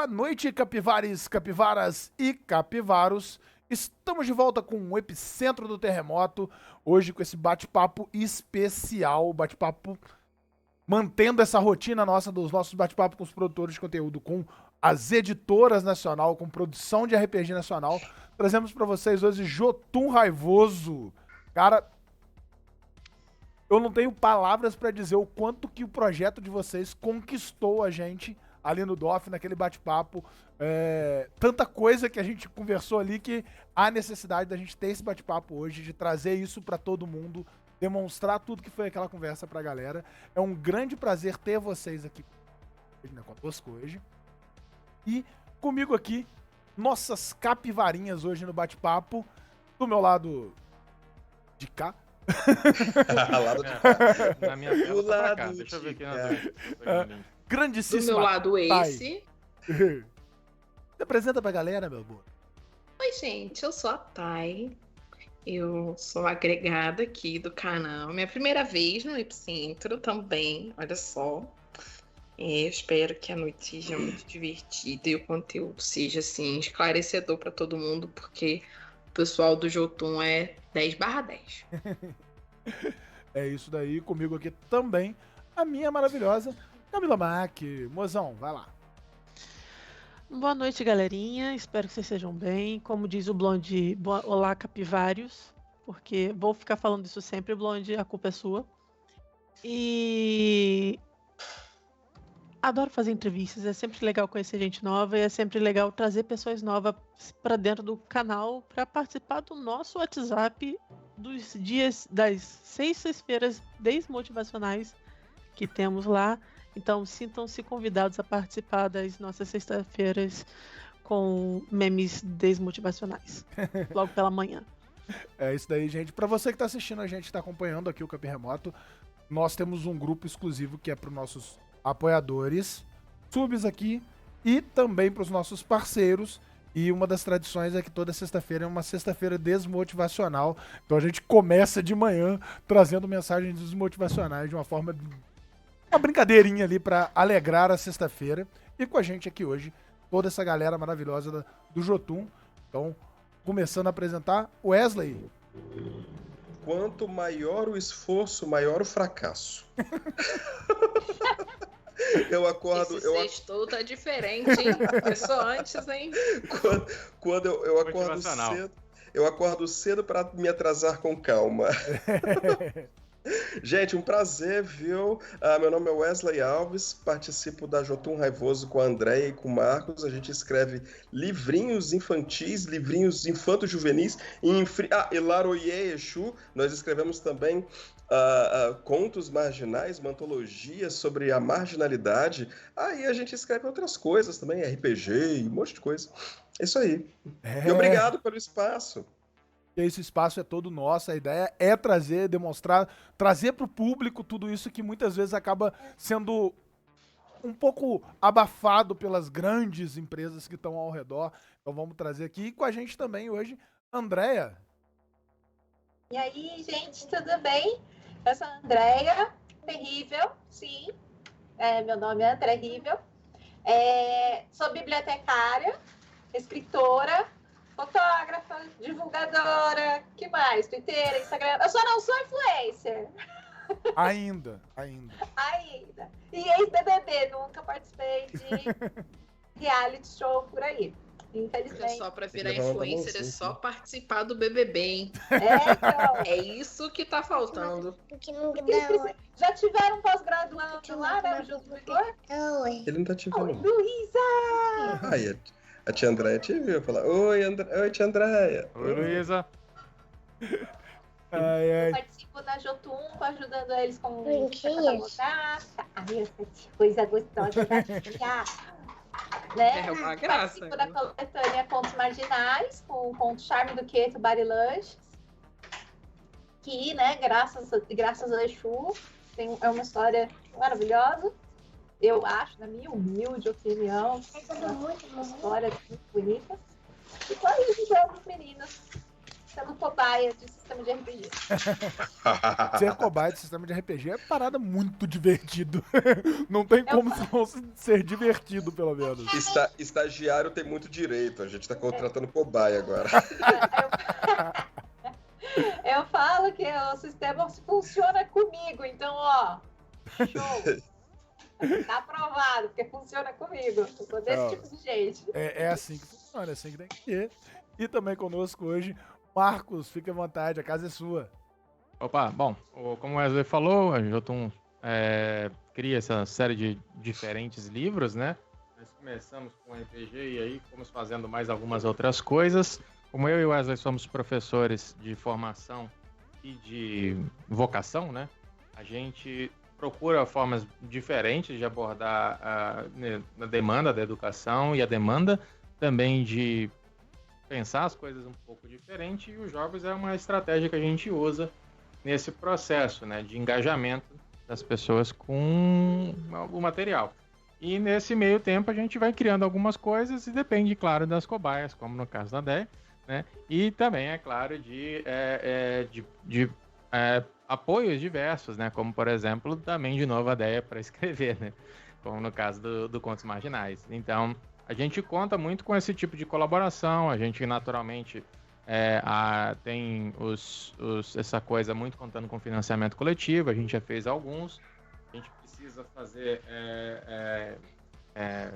Boa noite, capivares, capivaras e capivaros. Estamos de volta com o Epicentro do Terremoto, hoje com esse bate-papo especial, bate-papo mantendo essa rotina nossa dos nossos bate-papos com os produtores de conteúdo, com as editoras nacional, com produção de RPG nacional. Trazemos para vocês hoje Jotun Raivoso. Cara, eu não tenho palavras para dizer o quanto que o projeto de vocês conquistou a gente ali no DOF, naquele bate-papo. Tanta coisa que a gente conversou ali que há necessidade da gente ter esse bate-papo hoje, de trazer isso para todo mundo, demonstrar tudo que foi aquela conversa pra galera. É um grande prazer ter vocês aqui conosco hoje. E comigo aqui, nossas capivarinhas hoje no bate-papo. Do meu lado de cá. Lado de cá. Na minha tela Do tá pra lado cá. Deixa eu ver aqui cá. na Grandíssima. Do meu lado, Thay. esse. Se apresenta pra galera, meu amor. Oi, gente, eu sou a Thay. Eu sou agregada aqui do canal. Minha primeira vez no Epicentro também, olha só. Eu espero que a noite seja muito divertida e o conteúdo seja, assim, esclarecedor para todo mundo, porque o pessoal do Jotun é 10/10. É isso daí, comigo aqui também, a minha maravilhosa Camila Mack. Mozão, vai lá. Boa noite, galerinha. Espero que vocês estejam bem. Como diz o Blonde, olá, capivários. Porque vou ficar falando isso sempre, Blonde, a culpa é sua. E adoro fazer entrevistas, é sempre legal conhecer gente nova e é sempre legal trazer pessoas novas para dentro do canal para participar do nosso WhatsApp dos dias das sextas-feiras desmotivacionais que temos lá. Então sintam-se convidados a participar das nossas sextas-feiras com memes desmotivacionais, logo pela manhã. É isso daí, gente. Pra você que tá assistindo a gente, tá acompanhando aqui o Capi Remoto, nós temos um grupo exclusivo que é pros nossos apoiadores, subs aqui, e também pros nossos parceiros. E uma das tradições é que toda sexta-feira é uma sexta-feira desmotivacional. Então a gente começa de manhã trazendo mensagens desmotivacionais de uma forma... uma brincadeirinha ali pra alegrar a sexta-feira. E com a gente aqui hoje, toda essa galera maravilhosa do Jotun. Então, começando a apresentar, Wesley. Quanto maior o esforço, maior o fracasso. Eu acordo. Esse sextou tá diferente, hein? Começou antes, hein? Quando eu acordo cedo. Eu acordo cedo para me atrasar com calma. Gente, um prazer, viu? Meu nome é Wesley Alves, participo da Jotun Raivoso com a Andréia e com o Marcos. A gente escreve livrinhos infantis, livrinhos infanto-juvenis e Laroye Exu. Nós escrevemos também contos marginais, uma antologia sobre a marginalidade. Aí a gente escreve outras coisas também, RPG e um monte de coisa. É isso aí. E obrigado pelo espaço. E esse espaço é todo nosso, a ideia é trazer, demonstrar, trazer para o público tudo isso que muitas vezes acaba sendo um pouco abafado pelas grandes empresas que estão ao redor. Então vamos trazer aqui. E com a gente também hoje, Andréia. E aí, gente, tudo bem? Eu sou a Andréia, terrível, sim. Meu nome é André Rível. Sou bibliotecária, escritora, fotógrafa, divulgadora, que mais? Twitteira, Instagram. Eu só não sou influencer. Ainda. E ex-BBB, nunca participei de reality show por aí. Infelizmente. Só pra virar influencer é só participar do BBB, hein? Então. É isso que tá faltando. Já tiveram pós-graduando lá, né? Junto com o Igor? Ele não tá te vendo. Oi, Luísa! Aí, a tia Andréia te viu falar: Oi, tia Andréia. Oi, Luísa. Eu participo da Jotun, ajudando eles com essa coisa gostosa da tia. Né? É uma graça. Participo da coletânea Contos Marginais, com o conto Charme do Queto Barilanches, que, né, graças a Exu, é uma história maravilhosa. Eu acho, na minha humilde opinião, uma história muito bonita. E quase ajudando os meninos sendo cobaia de sistema de RPG. Ser cobaia de sistema de RPG é parada muito divertido. Não tem como não ser divertido, pelo menos. Estagiário tem muito direito, a gente tá contratando cobaia agora. Eu falo que o sistema funciona comigo, então, ó, show. Tá aprovado, porque funciona comigo. Eu sou desse tipo de gente. É assim que funciona, é assim que tem que ser. E também conosco hoje, Marcos, fique à vontade, a casa é sua. Opa, bom, como o Wesley falou, a Jotun cria essa série de diferentes livros, né? Nós começamos com RPG e aí fomos fazendo mais algumas outras coisas. Como eu e o Wesley somos professores de formação e de vocação, né? A gente procura formas diferentes de abordar a demanda da educação e a demanda também de pensar as coisas um pouco diferente, e os jogos é uma estratégia que a gente usa nesse processo, né, de engajamento das pessoas com o material. E nesse meio tempo a gente vai criando algumas coisas e depende, claro, das cobaias, como no caso da Deia, né, e também, é claro, de apoios diversos, né, como, por exemplo, também, de novo, a Deia para escrever, né, como no caso do Contos Marginais. Então, a gente conta muito com esse tipo de colaboração, a gente naturalmente tem essa coisa muito contando com financiamento coletivo, a gente já fez alguns, a gente precisa fazer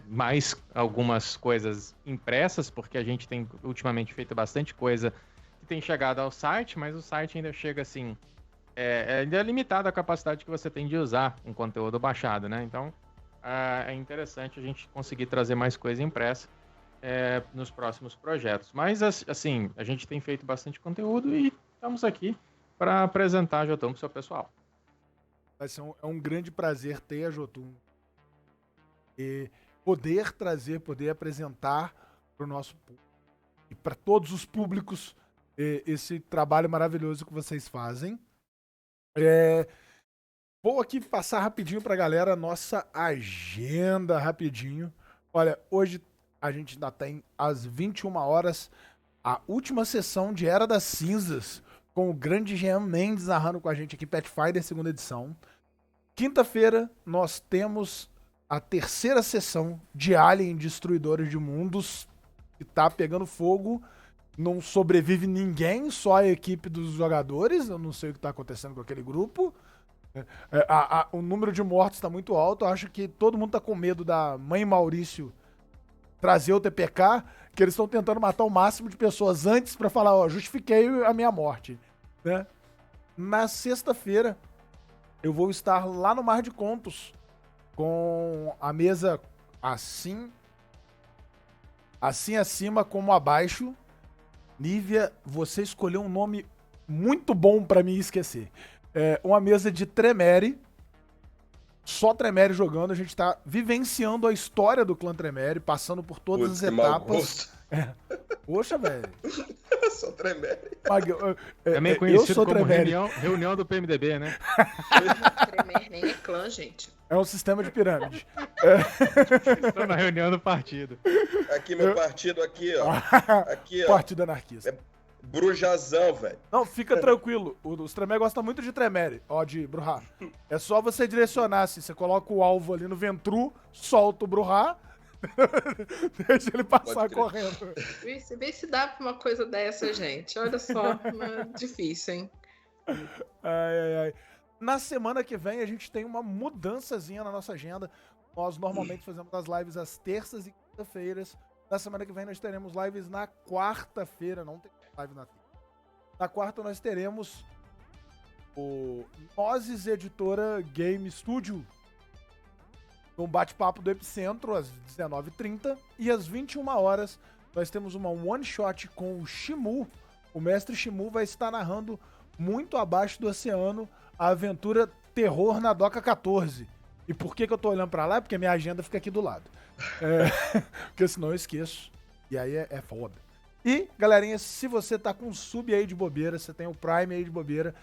mais algumas coisas impressas, porque a gente tem ultimamente feito bastante coisa que tem chegado ao site, mas o site ainda chega assim, ainda é limitado a capacidade que você tem de usar um conteúdo baixado, né? Então, é interessante a gente conseguir trazer mais coisa impressa nos próximos projetos. Mas, assim, a gente tem feito bastante conteúdo e estamos aqui para apresentar a Jotun para o seu pessoal. Vai ser um grande prazer ter a Jotun e poder apresentar para o nosso público e para todos os públicos esse trabalho maravilhoso que vocês fazem. Vou aqui passar rapidinho pra galera a nossa agenda, rapidinho. Olha, hoje a gente ainda tem às 21 horas a última sessão de Era das Cinzas, com o grande Jean Mendes narrando com a gente aqui Pathfinder 2ª edição. Quinta-feira nós temos a 3ª sessão de Alien Destruidores de Mundos, que tá pegando fogo. Não sobrevive ninguém, só a equipe dos jogadores. Eu não sei o que tá acontecendo com aquele grupo. O número de mortos está muito alto. Eu acho que todo mundo tá com medo da mãe Maurício trazer o TPK, que eles estão tentando matar o máximo de pessoas antes para falar, ó, justifiquei a minha morte, né? Na sexta-feira eu vou estar lá no Mar de Contos com a mesa assim acima como abaixo. Nívia, você escolheu um nome muito bom para mim esquecer. Uma mesa de Tremere, só Tremere jogando, a gente tá vivenciando a história do clã Tremere, passando por todas as etapas. Poxa, velho. Só Tremere. É meio conhecido como reunião do PMDB, né? Tremere nem é clã, gente. É um sistema de pirâmide. Estou na reunião do partido. Aqui, meu partido, aqui, ó. Aqui, ó. Partido anarquista. Brujazão, velho. Não, fica tranquilo. Os Tremere gostam muito de Tremere, de Bruhá. É só você direcionar, assim, você coloca o alvo ali no Ventru, solta o Bruhá, deixa ele passar correndo. Vê se dá pra uma coisa dessa, gente. Olha só, difícil, hein? Ai. Na semana que vem a gente tem uma mudançazinha na nossa agenda. Nós normalmente fazemos as lives às terças e quinta-feiras. Na semana que vem nós teremos lives na quarta-feira, não tem live na terça. Na quarta nós teremos o Nozes Editora Game Studio, um bate-papo do Epicentro às 19h30, e às 21 horas nós temos uma one-shot com o Shimu. O mestre Shimu vai estar narrando Muito Abaixo do Oceano, a aventura Terror na Doca 14. E por que eu tô olhando pra lá? Porque minha agenda fica aqui do lado. Porque senão eu esqueço. E aí é foda. E, galerinha, se você tá com sub aí de bobeira, você tem o Prime aí de bobeira,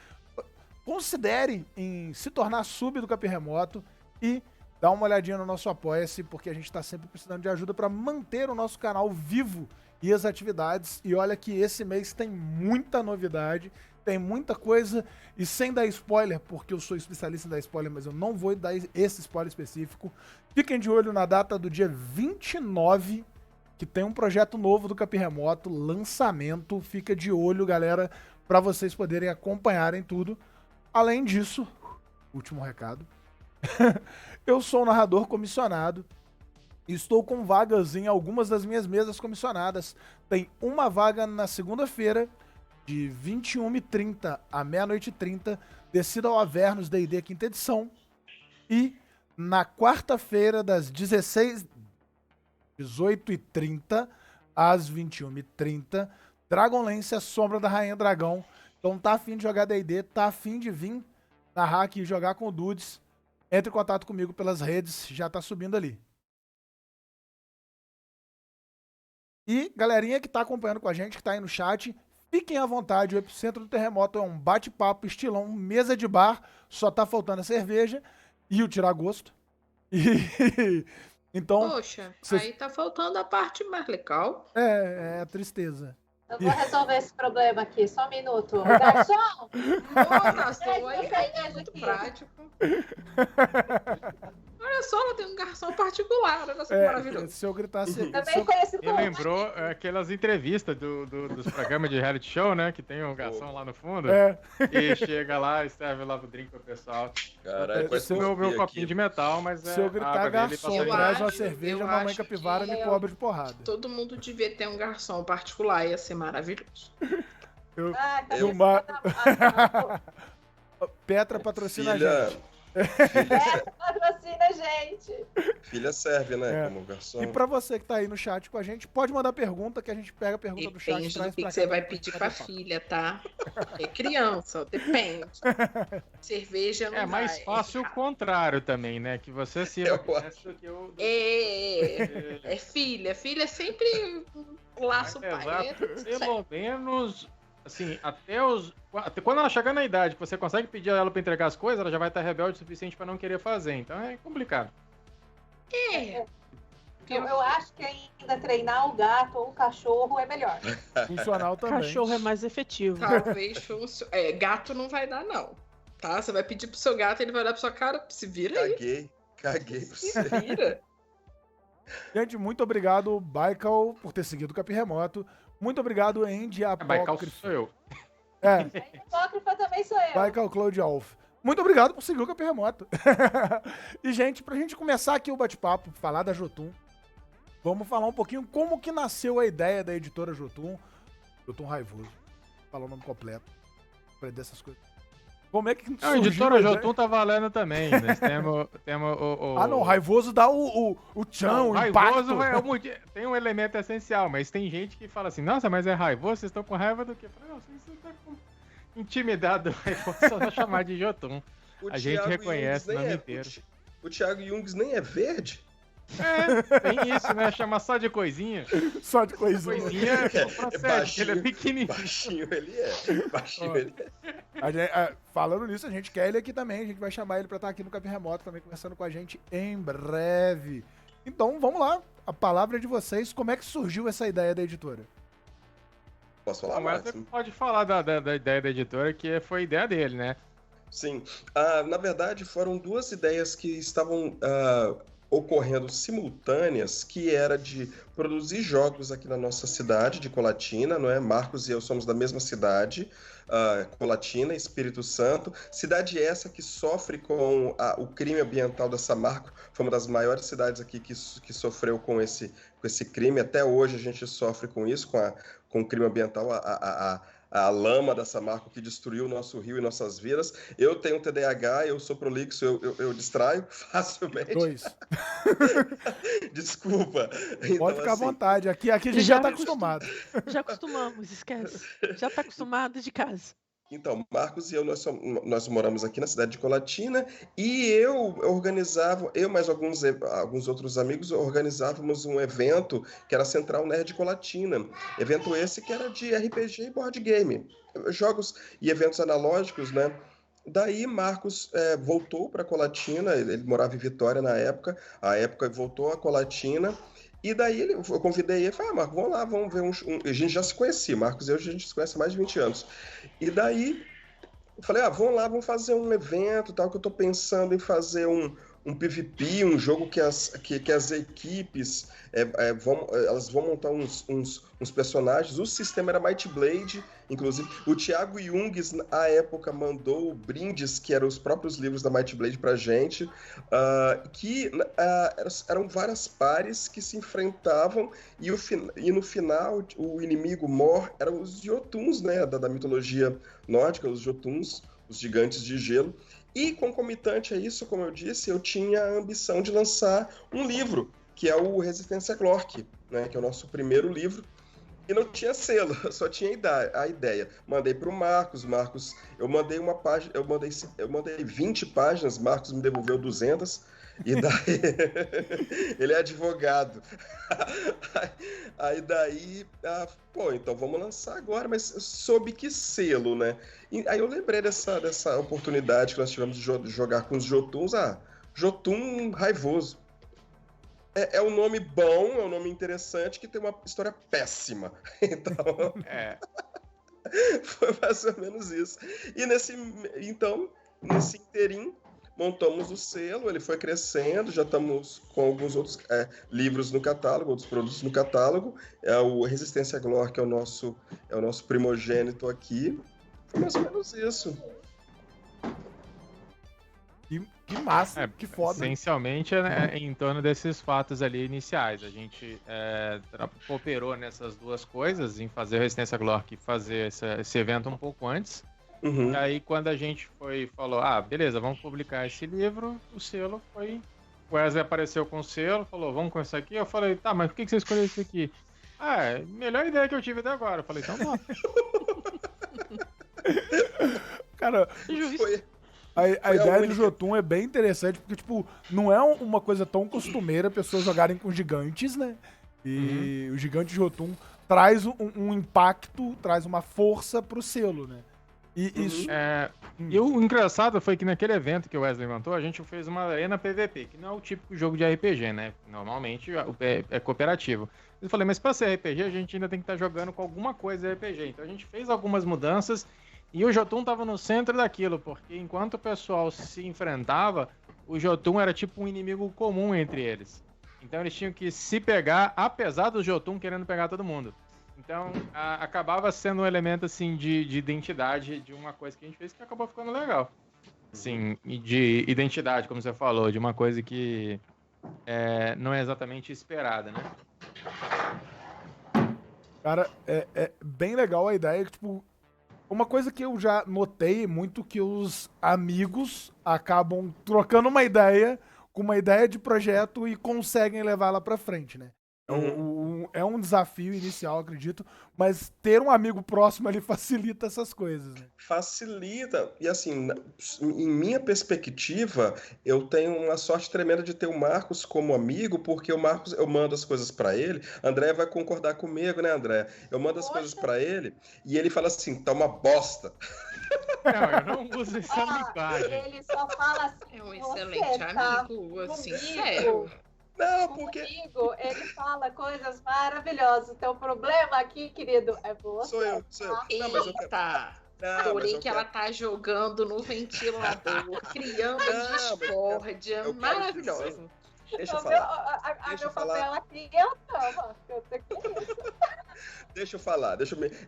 considere em se tornar sub do Capim Remoto e dá uma olhadinha no nosso Apoia-se, porque a gente tá sempre precisando de ajuda para manter o nosso canal vivo e as atividades. E olha que esse mês tem muita novidade, tem muita coisa, e sem dar spoiler, porque eu sou especialista em dar spoiler, mas eu não vou dar esse spoiler específico. Fiquem de olho na data do dia 29, que tem um projeto novo do Capim Remoto, lançamento. Fica de olho, galera, para vocês poderem acompanharem tudo. Além disso, último recado, eu sou um narrador comissionado e estou com vagas em algumas das minhas mesas comissionadas. Tem uma vaga na segunda-feira, de 21h30 a meia-noite e 30, descida ao Avernus D&D 5ª edição. E na quarta-feira, das 18h30 às 21h30, Dragonlance, a Sombra da Rainha Dragão. Então tá afim de jogar D&D, tá afim de vir narrar aqui e jogar com o Dudes, entre em contato comigo pelas redes, já tá subindo ali. E galerinha que tá acompanhando com a gente, que tá aí no chat, fiquem à vontade, o Epicentro do Terremoto é um bate-papo estilão, mesa de bar, só tá faltando a cerveja e o tiragosto. E então... Poxa, aí tá faltando a parte mais legal. É tristeza. Eu vou resolver esse problema aqui, só um minuto. Garçom! Garçom, aí é muito prático. Olha só, ela tem um garçom particular, olha só que maravilhoso. Se eu gritasse... Também conhecido Me como... lembrou aquelas entrevistas dos programas de reality show, né? Que tem um garçom lá no fundo. E chega lá e serve lá o drink pro pessoal. Caralho, Esse é o meu copinho de metal, mas Se eu gritar garçom, traz uma cerveja, a mamãe capivara me cobre de porrada. Todo mundo devia ter um garçom particular, ia ser maravilhoso. Petra patrocina a gente. Patrocina a gente. Filha serve, né? Como garçom. E pra você que tá aí no chat com a gente, pode mandar pergunta, que a gente pega a pergunta do chat. Depende do que você vai pedir pra filha, tá? É criança, depende. Cerveja não é mais fácil o contrário também, né? Que você se do que eu... É filha. Filha é sempre um laço pai. Pelo menos... Assim, até quando ela chegar na idade que você consegue pedir a ela pra entregar as coisas, ela já vai estar rebelde o suficiente pra não querer fazer. Então é complicado. Eu acho que ainda treinar o gato ou o cachorro é melhor. Funcional também. Cachorro é mais efetivo. Talvez funcione. Gato não vai dar, não. Tá? Você vai pedir pro seu gato, ele vai olhar pra sua cara, se vira aí. Caguei pra Se você. vira. Gente, muito obrigado, Baikal, por ter seguido o Capim Remoto. Muito obrigado, Andy Baikal Apócrifo. sou eu. Apócrifa também sou eu. Baikal Cloud Alf. Muito obrigado por seguir o Capim Remoto. E, gente, pra gente começar aqui o bate-papo, falar da Jotun, vamos falar um pouquinho como que nasceu a ideia da editora Jotun. Jotun Raivoso. Falar o nome completo. Aprender essas coisas. Como é que surgiu A editora a ideia? Jotun tá valendo também. Nós temos o... Ah, não, Raivoso dá o tchan, o impacto. Raivoso tem um elemento essencial, mas tem gente que fala assim, nossa, mas é raivoso, vocês estão com raiva do quê? Eu falo, não, você tá com intimidade do raivoso, só vai chamar de Jotun. A gente reconhece o nome inteiro. O Thiago Jungs nem é verde? Tem isso, né? Chamar só de coisinha. Só de coisinha. Coisinha procede, ele é pequenininho. Baixinho ele é. Baixinho ele é. Falando nisso, a gente quer ele aqui também. A gente vai chamar ele pra estar aqui no Capim Remoto também, conversando com a gente em breve. Então, vamos lá. A palavra é de vocês. Como é que surgiu essa ideia da editora? Posso falar mais? Você pode falar da ideia da editora, que foi ideia dele, né? Sim. Na verdade, foram duas ideias que estavam ocorrendo simultâneas, que era de produzir jogos aqui na nossa cidade de Colatina, não é? Marcos e eu somos da mesma cidade, Colatina, Espírito Santo. Cidade essa que sofre com o crime ambiental da Samarco. Foi uma das maiores cidades aqui que sofreu com esse crime. Até hoje a gente sofre com isso, com o crime ambiental, a lama da Samarco que destruiu o nosso rio e nossas vilas. Eu tenho TDAH, eu sou prolixo, eu distraio facilmente. 2. Desculpa. Pode Então, ficar à assim, vontade. Aqui a gente já tá acostumado. Já acostumamos, esquece. Já tá acostumado de casa. Então, Marcos e eu, nós moramos aqui na cidade de Colatina e eu mais alguns outros amigos organizávamos um evento que era a Central Nerd Colatina. Evento esse que era de RPG e board game. Jogos e eventos analógicos, né? Daí Marcos voltou para Colatina, ele morava em Vitória na época, voltou a Colatina E daí eu convidei ele, falei, Marcos, vamos lá, vamos ver a gente já se conhecia, Marcos e eu, a gente se conhece há mais de 20 anos. E daí eu falei, vamos lá, vamos fazer um evento, tal, que eu tô pensando em fazer um PVP, um jogo que as equipes elas vão montar uns personagens. O sistema era Might Blade, inclusive. O Thiago Jungs, à época, mandou brindes, que eram os próprios livros da Might Blade pra gente, eram várias pares que se enfrentavam, e no final, o inimigo mor eram os Jotuns, né, da mitologia nórdica, os Jotuns, os gigantes de gelo. E concomitante a isso, como eu disse, eu tinha a ambição de lançar um livro, que é o Resistência Glork, né, que é o nosso primeiro livro, e não tinha selo, só tinha a ideia. Mandei para o Marcos, eu mandei uma página, eu mandei 20 páginas, Marcos me devolveu 200, e daí ele é advogado. Aí daí, então vamos lançar agora, mas sob que selo, né? E aí eu lembrei dessa oportunidade que nós tivemos de jogar com os Jotuns. Jotun Raivoso. É um nome bom, é um nome interessante, que tem uma história péssima. Então, foi mais ou menos isso. E nesse interim, montamos o selo, ele foi crescendo, já estamos com alguns outros livros no catálogo, outros produtos no catálogo. O Resistência Glork é o nosso primogênito aqui. Foi mais ou menos isso. Que massa, que foda. Essencialmente, em torno desses fatos ali iniciais. A gente cooperou nessas duas coisas, em fazer a Resistência Glork e fazer esse evento um pouco antes. Uhum. E aí, quando a gente falou, beleza, vamos publicar esse livro, o selo foi... O Wesley apareceu com o selo, falou, vamos com isso aqui. Eu falei, tá, mas por que você escolheu isso aqui? Melhor ideia que eu tive até agora. Eu falei, então vamos. Cara, a ideia do Jotun é bem interessante, porque, tipo, não é uma coisa tão costumeira pessoas jogarem com gigantes, né? E o gigante Jotun traz um impacto, traz uma força pro selo, né? E o engraçado foi que naquele evento que o Wesley levantou, a gente fez uma arena PVP, que não é o típico jogo de RPG, né? Normalmente é cooperativo. Eu falei, mas pra ser RPG, a gente ainda tem que estar jogando com alguma coisa de RPG. Então a gente fez algumas mudanças e o Jotun tava no centro daquilo, porque enquanto o pessoal se enfrentava, o Jotun era tipo um inimigo comum entre eles. Então eles tinham que se pegar, apesar do Jotun querendo pegar todo mundo. Então, acabava sendo um elemento, assim, de identidade de uma coisa que a gente fez que acabou ficando legal. Assim, de identidade, como você falou, de uma coisa que não é exatamente esperada, né? Cara, é bem legal a ideia que, tipo, uma coisa que eu já notei muito que os amigos acabam trocando uma ideia com uma ideia de projeto e conseguem levá-la pra frente, né? É um desafio inicial, acredito, mas ter um amigo próximo ali facilita essas coisas, né? Facilita. E assim, em minha perspectiva, eu tenho uma sorte tremenda de ter o Marcos como amigo, porque o Marcos, eu mando as coisas pra ele. André vai concordar comigo, né, André? Eu mando as coisas pra ele e ele fala assim, tá uma bosta. Não, eu não uso essa linguagem. Ele só fala assim. É um excelente amigo, assim, sério. Não, porque... Comigo, ele fala coisas maravilhosas. O teu problema aqui, querido, é você. Sou eu. Não, mas eu quero... Adorei que ela tá jogando no ventilador, criando discórdia. Maravilhoso. Deixa eu falar. Meu papel aqui é a cama. Deixa eu falar.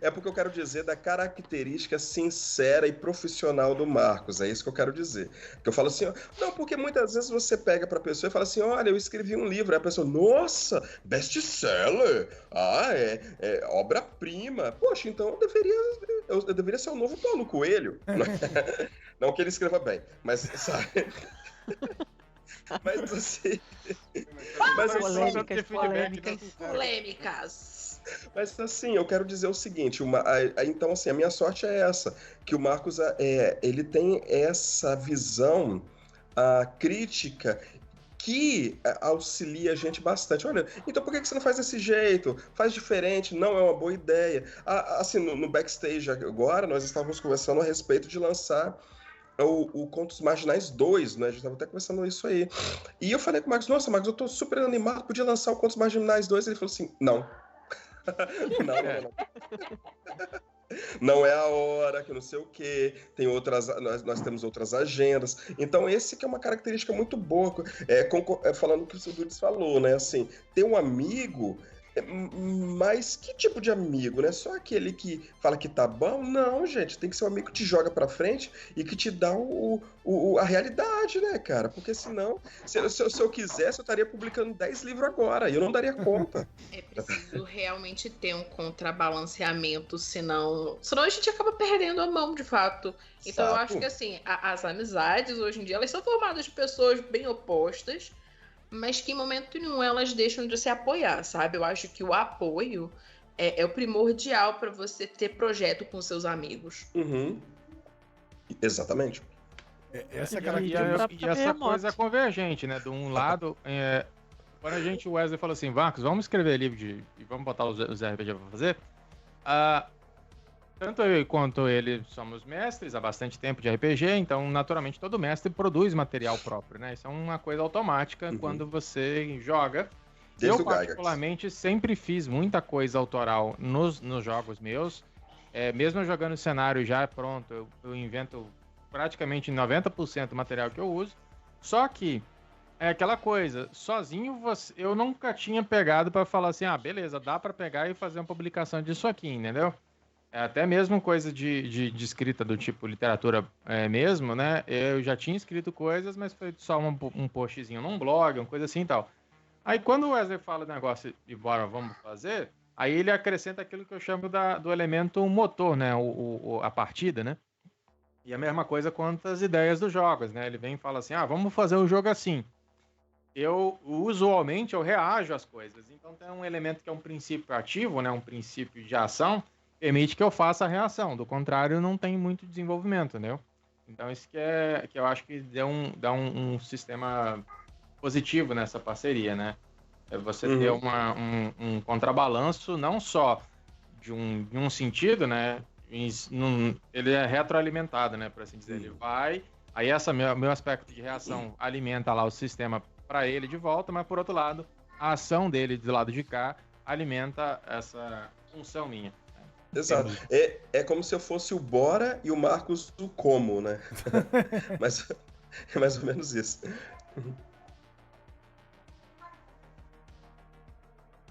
É porque eu quero dizer da característica sincera e profissional do Marcos. É isso que eu quero dizer. Que eu falo assim, não, porque muitas vezes você pega pra pessoa e fala assim, olha, eu escrevi um livro. Aí a pessoa, nossa, best-seller. É obra-prima. Poxa, então eu deveria ser o novo Paulo Coelho. Não que ele escreva bem, mas sabe... Mas assim... Polêmicas. Mas assim, eu quero dizer o seguinte, então assim, a minha sorte é essa, que o Marcos, ele tem essa visão crítica que auxilia a gente bastante. Olha, então por que você não faz desse jeito? Faz diferente, não é uma boa ideia. Assim, no backstage agora, nós estávamos conversando a respeito de lançar o Contos Marginais 2, né? A gente estava até conversando isso aí. E eu falei com o Marcos, nossa, Marcos, eu tô super animado, podia lançar o Contos Marginais 2. Ele falou assim, não. não. Não é a hora, que não sei o quê, tem outras, nós temos outras agendas. Então, esse que é uma característica muito boa, falando o que o Dudes falou, né? Assim, ter um amigo, mas que tipo de amigo, né? Só aquele que fala que tá bom? Não, gente, tem que ser um amigo que te joga pra frente e que te dá a realidade, né, cara? Porque senão, se eu quisesse, eu estaria publicando 10 livros agora, e eu não daria conta. É preciso realmente ter um contrabalanceamento, senão a gente acaba perdendo a mão, de fato. Então, eu acho que, assim, as amizades, hoje em dia, elas são formadas de pessoas bem opostas, mas que em momento nenhum elas deixam de se apoiar, sabe? Eu acho que o apoio é o primordial para você ter projeto com seus amigos. Uhum. Exatamente. Essa E essa coisa convergente, né? De um lado, quando o Wesley falou assim, Marcos, vamos escrever livro e vamos botar os RPG para fazer, tanto eu quanto ele somos mestres há bastante tempo de RPG, então naturalmente todo mestre produz material próprio, né? Isso é uma coisa automática quando você joga. Desde eu particularmente sempre fiz muita coisa autoral nos jogos meus, mesmo eu jogando cenário já pronto, eu invento praticamente 90% do material que eu uso, só que é aquela coisa, sozinho eu nunca tinha pegado para falar assim, beleza, dá para pegar e fazer uma publicação disso aqui, entendeu? Até mesmo coisa de escrita do tipo literatura mesmo, né? Eu já tinha escrito coisas, mas foi só um postzinho num blog, uma coisa assim e tal. Aí quando o Wesley fala do negócio e bora, vamos fazer, aí ele acrescenta aquilo que eu chamo do elemento motor, né? A partida, né? E a mesma coisa quanto as ideias dos jogos, né? Ele vem e fala assim, vamos fazer o jogo assim. Eu, usualmente, eu reajo às coisas. Então tem um elemento que é um princípio ativo, né? Um princípio de ação, permite que eu faça a reação. Do contrário, não tem muito desenvolvimento, entendeu? Então isso que eu acho que dá um sistema positivo nessa parceria, né? É você ter um contrabalanço, não só de um sentido, né? Ele é retroalimentado, né? Por assim dizer. Ele vai... Aí meu aspecto de reação alimenta lá o sistema para ele de volta, mas por outro lado, a ação dele do lado de cá alimenta essa função minha. Exato. É como se eu fosse o Bora e o Marcos o Como, né? Mas é mais ou menos isso.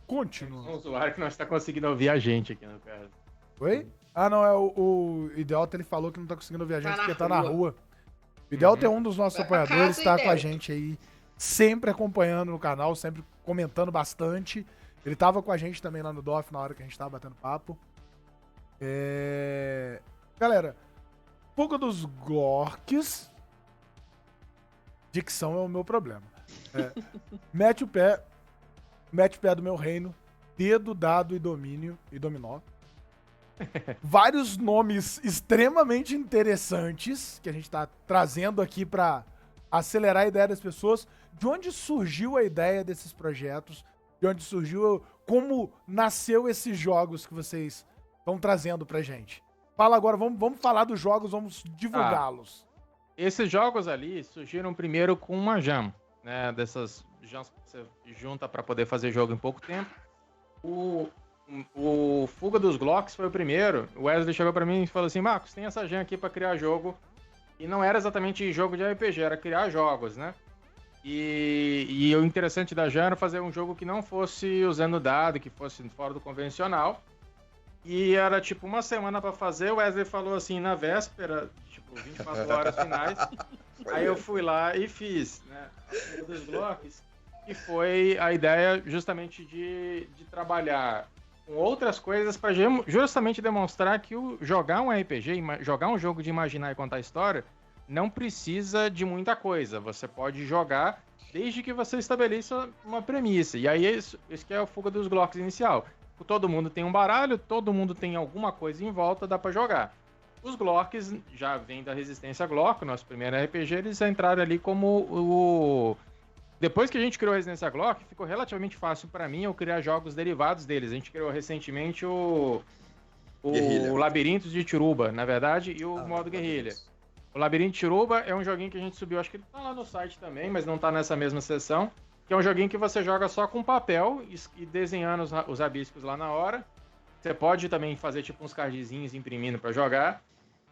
Continua. Um usuário que não está conseguindo ouvir a gente aqui no caso. Oi? Não, é o Idelta, ele falou que não tá conseguindo ouvir a gente porque tá na rua. O Idelta é um dos nossos apoiadores, tá com a gente aí, sempre acompanhando no canal, sempre comentando bastante. Ele tava com a gente também lá no DOF na hora que a gente tava batendo papo. Galera, Fuga dos Glorks. Dicção é o meu problema. Mete o pé do meu reino, dedo, dado e domínio e dominó. Vários nomes extremamente interessantes que a gente tá trazendo aqui pra acelerar a ideia das pessoas. De onde surgiu a ideia desses projetos? De onde surgiu, como nasceu esses jogos que vocês estão trazendo pra gente? Fala agora, vamos falar dos jogos, vamos divulgá-los. Esses jogos ali surgiram primeiro com uma jam, né? Dessas jams que você junta para poder fazer jogo em pouco tempo. O Fuga dos Glocks foi o primeiro. O Wesley chegou para mim e falou assim, Marcos, tem essa jam aqui para criar jogo. E não era exatamente jogo de RPG, era criar jogos, né? E o interessante da jam era fazer um jogo que não fosse usando dado, que fosse fora do convencional. E era tipo uma semana pra fazer, o Wesley falou assim, na véspera, tipo 24 horas finais. Aí eu fui lá e fiz, né? A Fuga dos Glocks, que foi a ideia justamente de trabalhar com outras coisas para justamente demonstrar que jogar um RPG, jogar um jogo de imaginar e contar história, não precisa de muita coisa. Você pode jogar desde que você estabeleça uma premissa. E aí isso que é a Fuga dos Glocks inicial. Todo mundo tem um baralho, todo mundo tem alguma coisa em volta, dá pra jogar. Os Glocks já vêm da Resistência Glock, nosso primeiro RPG, eles entraram ali como Depois que a gente criou a Resistência Glock, ficou relativamente fácil pra mim eu criar jogos derivados deles. A gente criou recentemente o Labirintos de Tiruba, na verdade, e o modo Guerrilha. O Labirinto de Tiruba é um joguinho que a gente subiu, acho que ele tá lá no site também, mas não tá nessa mesma seção, que é um joguinho que você joga só com papel e desenhando os rabiscos lá na hora. Você pode também fazer tipo uns cardzinhos imprimindo para jogar.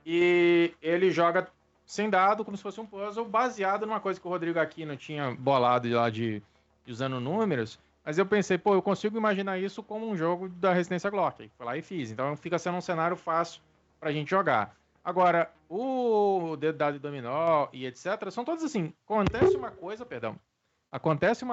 E ele joga sem dado, como se fosse um puzzle, baseado numa coisa que o Rodrigo Aquino tinha bolado lá de usando números. Mas eu pensei, pô, eu consigo imaginar isso como um jogo da Resistência Glock. Fui lá e fiz. Então fica sendo um cenário fácil pra gente jogar. Agora, o Dedo Dado e Dominó e etc. são todos assim, acontece uma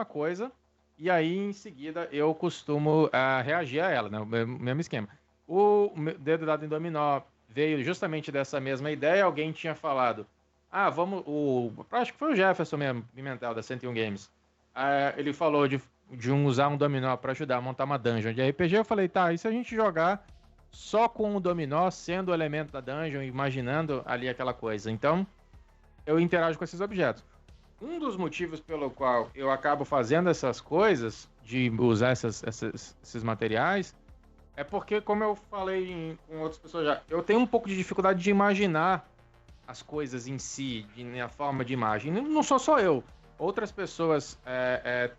coisa e aí em seguida eu costumo reagir a ela, né? O mesmo esquema. O Dedo Dado e Dominó veio justamente dessa mesma ideia, alguém tinha falado, acho que foi o Jefferson mesmo, Pimentel, da 101 Games. Ele falou de usar um dominó para ajudar a montar uma dungeon de RPG, eu falei, tá, e se a gente jogar só com o dominó, sendo o elemento da dungeon, imaginando ali aquela coisa. Então, eu interajo com esses objetos. Um dos motivos pelo qual eu acabo fazendo essas coisas, de usar esses materiais, é porque, como eu falei com outras pessoas já, eu tenho um pouco de dificuldade de imaginar as coisas em si, na forma de imagem. Não sou só eu. Outras pessoas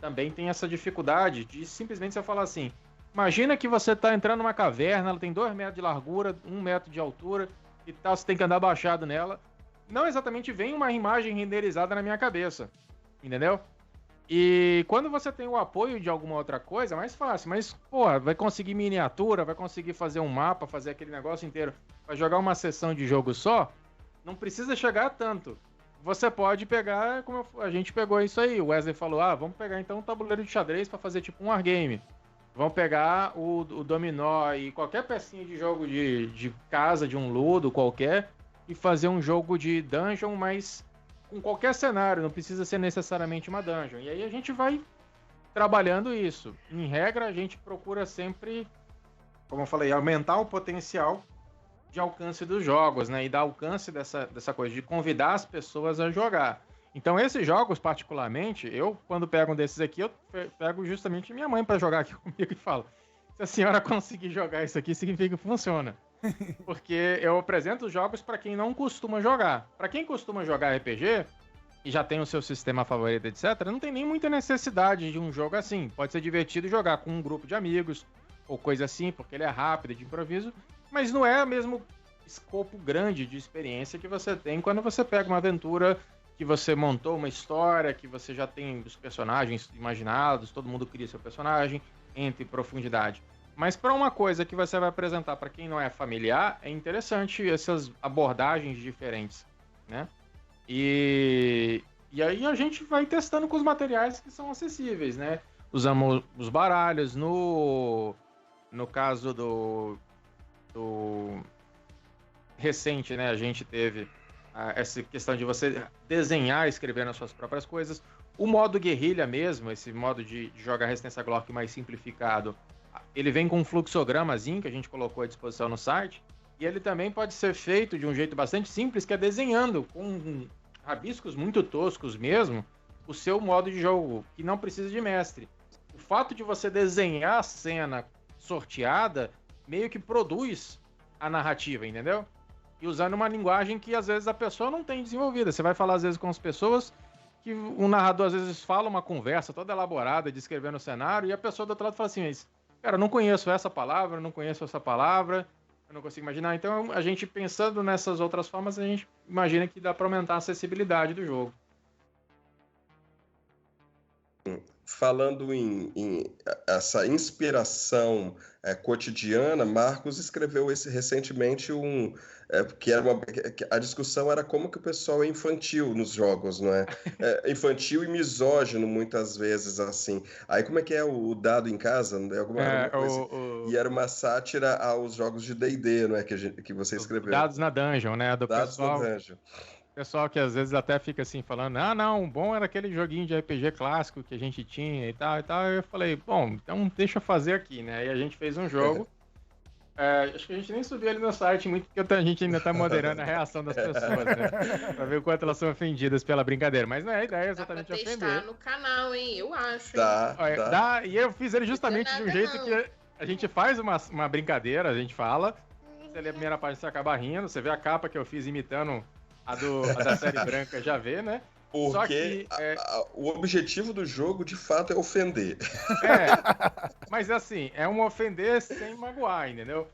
também têm essa dificuldade de simplesmente você falar assim, imagina que você está entrando numa caverna, ela tem 2 metros de largura, 1 metro de altura e tal, você tem que andar abaixado nela. Não exatamente vem uma imagem renderizada na minha cabeça, entendeu? E quando você tem o apoio de alguma outra coisa, é mais fácil. Mas, pô, vai conseguir miniatura, vai conseguir fazer um mapa, fazer aquele negócio inteiro, vai jogar uma sessão de jogo só, não precisa chegar a tanto. Você pode pegar, como a gente pegou isso aí, o Wesley falou, vamos pegar então um tabuleiro de xadrez para fazer tipo um wargame. Vamos pegar o dominó e qualquer pecinha de jogo de casa, de um ludo qualquer, e fazer um jogo de dungeon, mas com qualquer cenário, não precisa ser necessariamente uma dungeon. E aí a gente vai trabalhando isso. Em regra, a gente procura sempre, como eu falei, aumentar o potencial de alcance dos jogos, né? E dar alcance dessa coisa, de convidar as pessoas a jogar. Então, esses jogos, particularmente, eu, quando pego um desses aqui, eu pego justamente minha mãe para jogar aqui comigo e falo, se a senhora conseguir jogar isso aqui, significa que funciona. Porque eu apresento os jogos para quem não costuma jogar. Para quem costuma jogar RPG e já tem o seu sistema favorito, etc., não tem nem muita necessidade de um jogo assim. Pode ser divertido jogar com um grupo de amigos ou coisa assim, porque ele é rápido, de improviso, mas não é o mesmo escopo grande de experiência que você tem quando você pega uma aventura que você montou uma história, que você já tem os personagens imaginados, todo mundo cria seu personagem, entra em profundidade. Mas para uma coisa que você vai apresentar para quem não é familiar, é interessante essas abordagens diferentes, né? E aí a gente vai testando com os materiais que são acessíveis, né? Usamos os baralhos, no caso do recente, né? A gente teve essa questão de você desenhar, escrever nas suas próprias coisas. O modo guerrilha mesmo, esse modo de jogar Resistência Glock mais simplificado, ele vem com um fluxogramazinho que a gente colocou à disposição no site, e ele também pode ser feito de um jeito bastante simples, que é desenhando com rabiscos muito toscos mesmo, o seu modo de jogo, que não precisa de mestre. O fato de você desenhar a cena sorteada, meio que produz a narrativa, entendeu? E usando uma linguagem que às vezes a pessoa não tem desenvolvida. Você vai falar às vezes com as pessoas que o narrador às vezes fala uma conversa toda elaborada, descrevendo o cenário, e a pessoa do outro lado fala assim, mas, cara, eu não conheço essa palavra, eu não conheço essa palavra, eu não consigo imaginar. Então, a gente pensando nessas outras formas, a gente imagina que dá para aumentar a acessibilidade do jogo. Falando em essa inspiração cotidiana, Marcos escreveu recentemente a discussão era como que o pessoal é infantil nos jogos, não é? Infantil e misógino, muitas vezes, assim. Aí como é que é o dado em casa? Alguma coisa? E era uma sátira aos jogos de D&D, não é? Que você escreveu. Dados na Dungeon, né? Dados na Dungeon. Pessoal que às vezes até fica assim falando, não, bom era aquele joguinho de RPG clássico que a gente tinha e tal. Eu falei, bom, então deixa eu fazer aqui, né? Aí a gente fez um jogo. Acho que a gente nem subiu ali no site muito, porque a gente ainda tá moderando a reação das pessoas, né? Pra ver o quanto elas são ofendidas pela brincadeira. Mas não é a ideia exatamente ofender. Dá pra testar no canal, hein? Eu acho. Dá. E eu fiz ele justamente de um jeito que a gente faz uma brincadeira, a gente fala. Você lê a primeira página, você acaba rindo. Você vê a capa que eu fiz imitando A da série branca já vê, né? Porque Só que, o objetivo do jogo, de fato, é ofender. Mas assim, é um ofender sem magoar, entendeu?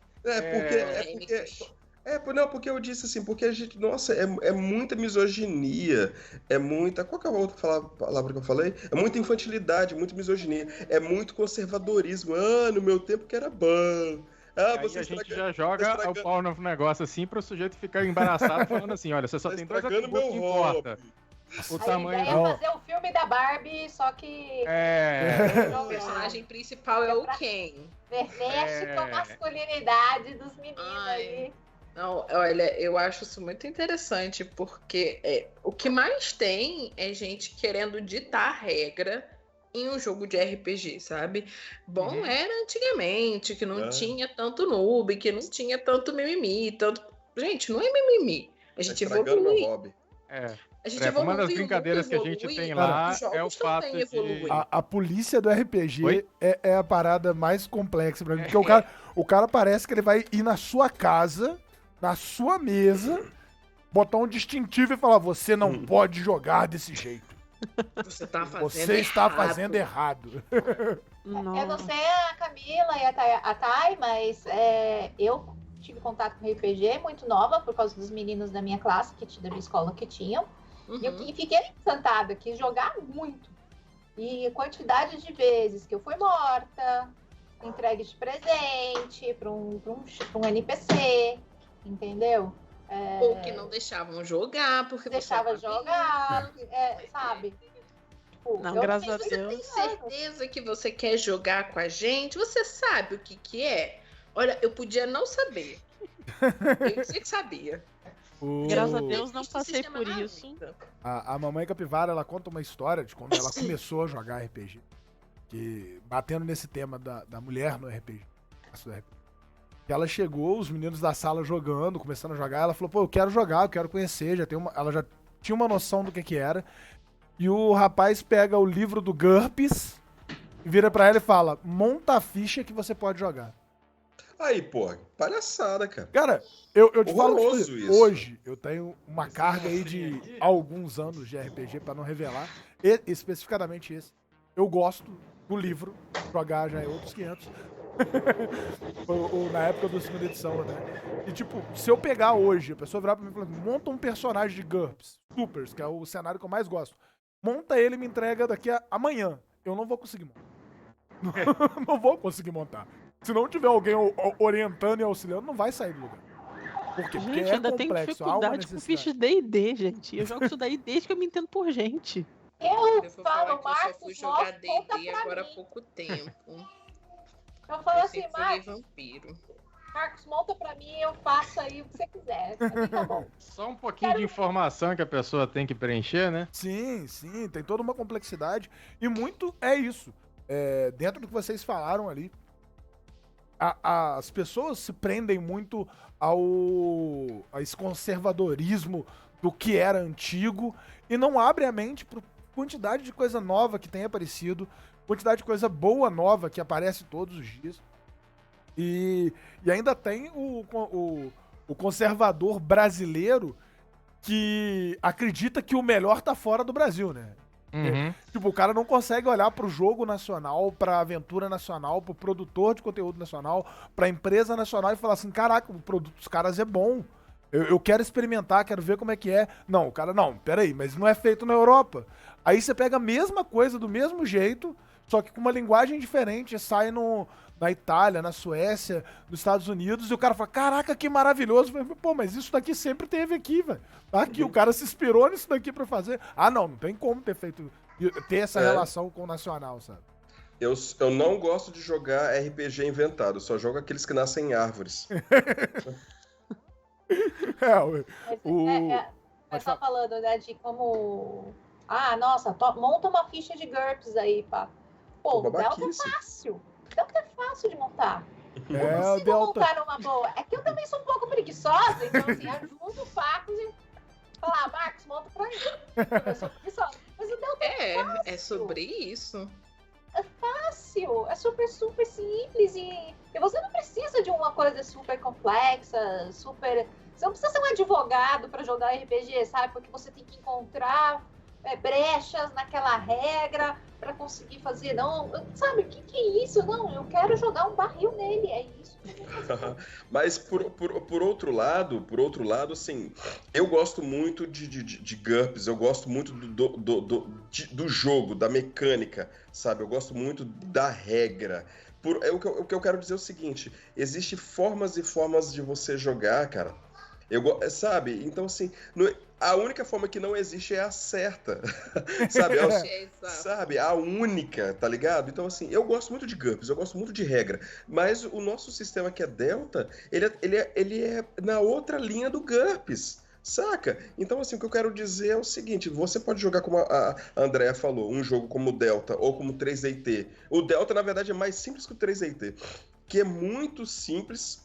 Porque eu disse assim, porque a gente, nossa, é muita misoginia, é muita, qual que é a outra palavra que eu falei? É muita infantilidade, muita misoginia, é muito conservadorismo. No meu tempo que era bom. Aí a gente já joga o pau no negócio assim para o sujeito ficar embaraçado falando assim, olha, você só tem 2 atributos que importa. O tamanho ideia é fazer o filme da Barbie, só que o personagem principal é o Ken. Mexe com a masculinidade dos meninos aí. Não, olha, eu acho isso muito interessante, porque o que mais tem é gente querendo ditar regra em um jogo de RPG, sabe? Bom, era antigamente, que não tinha tanto noob, que não tinha tanto mimimi, tanto... Gente, não é mimimi. A gente evolui. Uma das brincadeiras que a gente tem lá é o fato de... A polícia do RPG é a parada mais complexa pra mim. Porque o cara parece que ele vai ir na sua casa, na sua mesa, botar um distintivo e falar: você não pode jogar desse jeito. Você está fazendo errado. Eu não sei a Camila e a Thay, mas eu tive contato com RPG muito nova por causa dos meninos da minha classe, da minha escola, que tinham. E fiquei encantada, quis jogar muito. E a quantidade de vezes que eu fui morta, entregue de presente para um NPC, entendeu? Ou que não deixavam jogar, porque deixava jogar, sabe? Tipo, não, graças a Deus. Você tem certeza que você quer jogar com a gente? Você sabe o que é? Olha, eu podia não saber. Eu dizia que sabia. Graças a Deus não passei por isso. A mamãe capivara, ela conta uma história de quando ela começou a jogar RPG. Que, batendo nesse tema da mulher no RPG. Ela chegou, os meninos da sala jogando, começando a jogar. Ela falou: pô, eu quero jogar, eu quero conhecer. Ela já tinha uma noção do que era. E o rapaz pega o livro do GURPS, vira pra ela e fala: monta a ficha que você pode jogar. Aí, pô, palhaçada, cara. Cara, eu te falo que hoje eu tenho uma carga aí de alguns anos de RPG, pra não revelar. Especificamente esse. Eu gosto do livro, jogar já é outros 500. Ou na época da segunda edição, né? E tipo, se eu pegar hoje, a pessoa virar pra mim e falar: monta um personagem de GURPS, Supers, que é o cenário que eu mais gosto. Monta ele e me entrega daqui a amanhã. Eu não vou conseguir montar. Não vou conseguir montar. Se não tiver alguém orientando e auxiliando, não vai sair do lugar. Por quê? Porque gente, ainda tem dificuldade com fichas D&D, gente. Eu jogo isso daí desde que eu me entendo por gente. Eu falo, Marcos, eu só fui jogar D&D agora há pouco tempo. Eu falo assim, Marcos, Marcos, monta pra mim, eu faço aí o que você quiser. Tá bom. Só um pouquinho de informação que a pessoa tem que preencher, né? Sim, tem toda uma complexidade. E muito é isso. Dentro do que vocês falaram ali, as pessoas se prendem muito a esse conservadorismo do que era antigo e não abrem a mente para quantidade de coisa nova que tem aparecido, quantidade de coisa boa nova que aparece todos os dias. E ainda tem o conservador brasileiro que acredita que o melhor tá fora do Brasil, né? Tipo, o cara não consegue olhar pro jogo nacional, pra aventura nacional, pro produtor de conteúdo nacional, pra empresa nacional e falar assim: caraca, o produto dos caras é bom. Eu quero experimentar, quero ver como é que é. Não, o cara, não, peraí, mas não é feito na Europa. Aí você pega a mesma coisa do mesmo jeito, só que com uma linguagem diferente, sai na Itália, na Suécia, nos Estados Unidos, e o cara fala: caraca, que maravilhoso. Pô, mas isso daqui sempre teve aqui, velho. Aqui, o cara se inspirou nisso daqui pra fazer. Não tem como ter essa relação com o nacional, sabe? Eu não gosto de jogar RPG inventado, só jogo aqueles que nascem em árvores. Mas tá falando, né, de como... nossa, monta uma ficha de GURPS aí, pá. Pô, o Delta é fácil. O Delta é fácil de montar. Eu consigo montar numa boa. É que eu também sou um pouco preguiçosa, então assim, ajudo o Marcos e falar: Marcos, monta pra mim. Eu sou preguiçosa. Mas o Delta é fácil. É sobre isso. É fácil, é super, super simples e você não precisa de uma coisa super complexa, super Você não precisa ser um advogado para jogar RPG, sabe? Porque você tem que encontrar brechas naquela regra para conseguir fazer. Não, sabe, o que é isso? Não, eu quero jogar um barril nele, é isso. Mas por outro lado, assim, eu gosto muito de GURPS, eu gosto muito do jogo, da mecânica, sabe? Eu gosto muito da regra. O que eu quero dizer é o seguinte, existem formas e formas de você jogar, cara. Sabe? Então, assim, a única forma que não existe é a certa. Sabe? Sabe? A única, tá ligado? Então, assim, eu gosto muito de GURPS, eu gosto muito de regra. Mas o nosso sistema que é Delta, ele é na outra linha do GURPS. Saca? Então, assim, o que eu quero dizer é o seguinte: você pode jogar, como a Andrea falou, um jogo como Delta ou como 3DT. O Delta, na verdade, é mais simples que o 3DT, que é muito simples.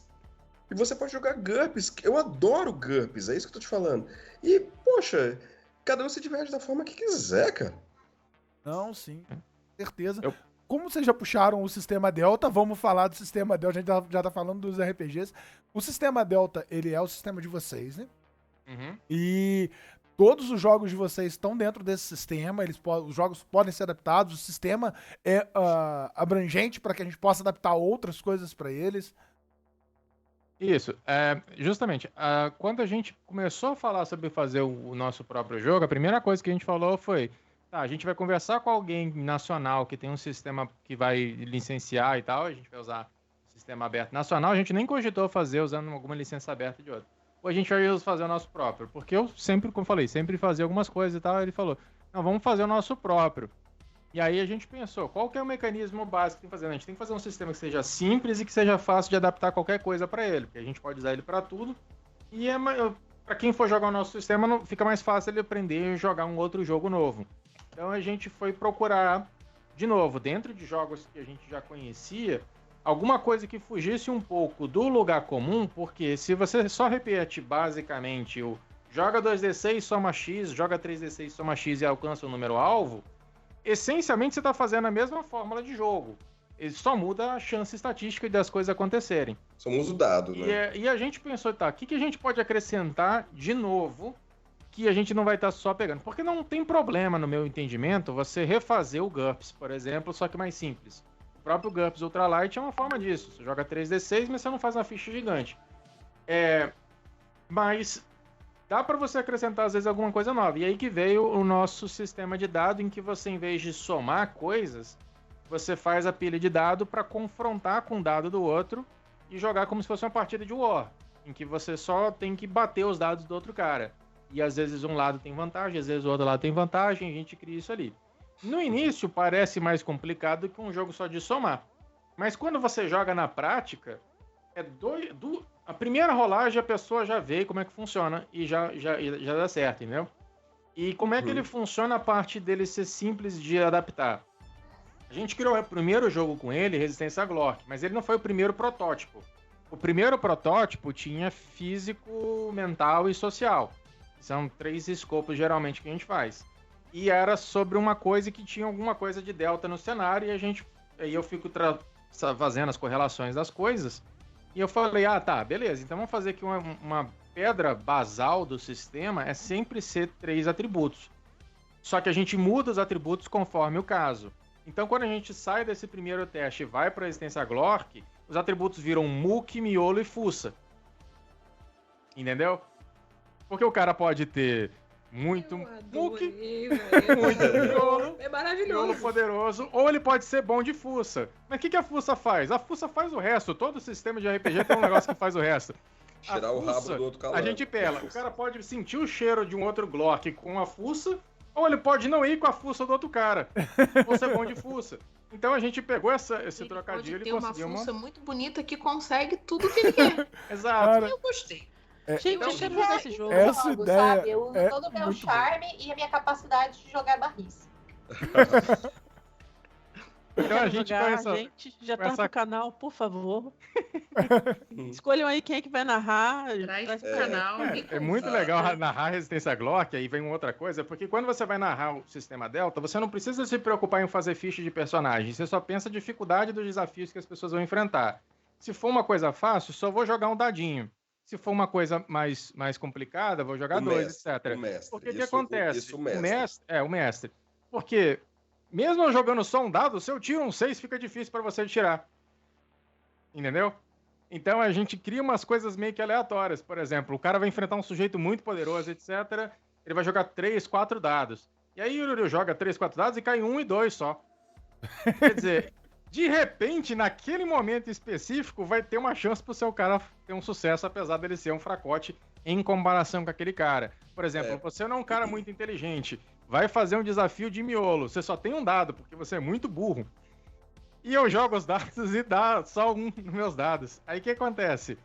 E você pode jogar GURPS. Eu adoro GURPS, é isso que eu tô te falando. E, poxa, cada um se diverte da forma que quiser, cara. Não, sim. Certeza. Como vocês já puxaram o sistema Delta, vamos falar do sistema Delta. A gente já tá falando dos RPGs. O sistema Delta, ele é o sistema de vocês, né? Uhum. E todos os jogos de vocês estão dentro desse sistema. Os jogos podem ser adaptados. O sistema é abrangente para que a gente possa adaptar outras coisas para eles. Isso, justamente, quando a gente começou a falar sobre fazer o nosso próprio jogo, a primeira coisa que a gente falou foi, tá, a gente vai conversar com alguém nacional que tem um sistema que vai licenciar e tal, a gente vai usar o sistema aberto nacional, a gente nem cogitou fazer usando alguma licença aberta de outra. Ou a gente vai fazer o nosso próprio, porque eu sempre, como eu falei, sempre fazia algumas coisas e tal, ele falou, não, vamos fazer o nosso próprio. E aí a gente pensou, qual que é o mecanismo básico que tem que fazer? A gente tem que fazer um sistema que seja simples e que seja fácil de adaptar qualquer coisa para ele, porque a gente pode usar ele para tudo. E para quem for jogar o nosso sistema, fica mais fácil ele aprender e jogar um outro jogo novo. Então a gente foi procurar, de novo, dentro de jogos que a gente já conhecia, alguma coisa que fugisse um pouco do lugar comum, porque se você só repete basicamente o joga 2d6, soma x, joga 3d6, soma x e alcança o número alvo, essencialmente você está fazendo a mesma fórmula de jogo. Ele só muda a chance estatística das coisas acontecerem. Só muda o dado, né? E a gente pensou, tá, o que a gente pode acrescentar de novo que a gente não vai estar só pegando? Porque não tem problema, no meu entendimento, você refazer o GURPS, por exemplo, só que mais simples. O próprio GURPS Ultralight é uma forma disso. Você joga 3d6, mas você não faz uma ficha gigante. Mas dá para você acrescentar, às vezes, alguma coisa nova. E aí que veio o nosso sistema de dado, em que você, em vez de somar coisas, você faz a pilha de dado para confrontar com o dado do outro e jogar como se fosse uma partida de War, em que você só tem que bater os dados do outro cara. E às vezes um lado tem vantagem, às vezes o outro lado tem vantagem, a gente cria isso ali. No início parece mais complicado que um jogo só de somar. Mas quando você joga na prática, a primeira rolagem a pessoa já vê como é que funciona e já dá certo, entendeu? E como é que ele funciona a parte dele ser simples de adaptar? A gente criou o primeiro jogo com ele, Resistência a Glork, mas ele não foi o primeiro protótipo. O primeiro protótipo tinha físico, mental e social. São 3 escopos geralmente que a gente faz. E era sobre uma coisa que tinha alguma coisa de delta no cenário e aí eu fico fazendo as correlações das coisas. E eu falei, tá, beleza, então vamos fazer aqui uma pedra basal do sistema é sempre ser 3 atributos. Só que a gente muda os atributos conforme o caso. Então quando a gente sai desse primeiro teste e vai para a Resistência a Glork, os atributos viram muque, miolo e fuça. Entendeu? Porque o cara pode ter muito muque, muito miolo, é maravilhoso. Miolo poderoso, ou ele pode ser bom de fuça. Mas o que a fuça faz? A fuça faz o resto. Todo sistema de RPG tem um negócio que faz o resto. Tirar o rabo do outro calado. A gente pela. O cara pode sentir o cheiro de um outro Glock com a fuça, ou ele pode não ir com a fuça do outro cara. Ou ser bom de fuça. Então a gente pegou esse trocadilho e conseguiu uma fuça muito bonita que consegue tudo que ele quer. Exato. Cara, eu gostei. Gente, eu quero jogar esse jogo. Essa jogo, ideia sabe? Eu uso todo o meu charme e a minha capacidade de jogar barris. Então a gente jogar, com essa... gente, já tá no canal, por favor. Escolham aí quem é que vai narrar. Traz pro canal. É muito legal narrar Resistência a Glork, aí vem outra coisa, porque quando você vai narrar o sistema Delta, você não precisa se preocupar em fazer ficha de personagem, você só pensa a dificuldade dos desafios que as pessoas vão enfrentar. Se for uma coisa fácil, só vou jogar um dadinho. Se for uma coisa mais complicada, vou jogar 2, etc. O mestre. Porque o que Isso, acontece? Isso, o mestre. O mestre. Porque, mesmo eu jogando só um dado, se eu tiro um 6, fica difícil pra você tirar. Entendeu? Então a gente cria umas coisas meio que aleatórias. Por exemplo, o cara vai enfrentar um sujeito muito poderoso, etc. Ele vai jogar 3, 4 dados. E aí o Yuri joga 3, 4 dados e cai 1 e 2 só. Quer dizer, de repente, naquele momento específico, vai ter uma chance pro seu cara ter um sucesso, apesar dele ser um fracote em comparação com aquele cara. Por exemplo, você não é um cara muito inteligente, vai fazer um desafio de miolo, você só tem um dado, porque você é muito burro. E eu jogo os dados e dá só 1 nos meus dados. Aí o que acontece?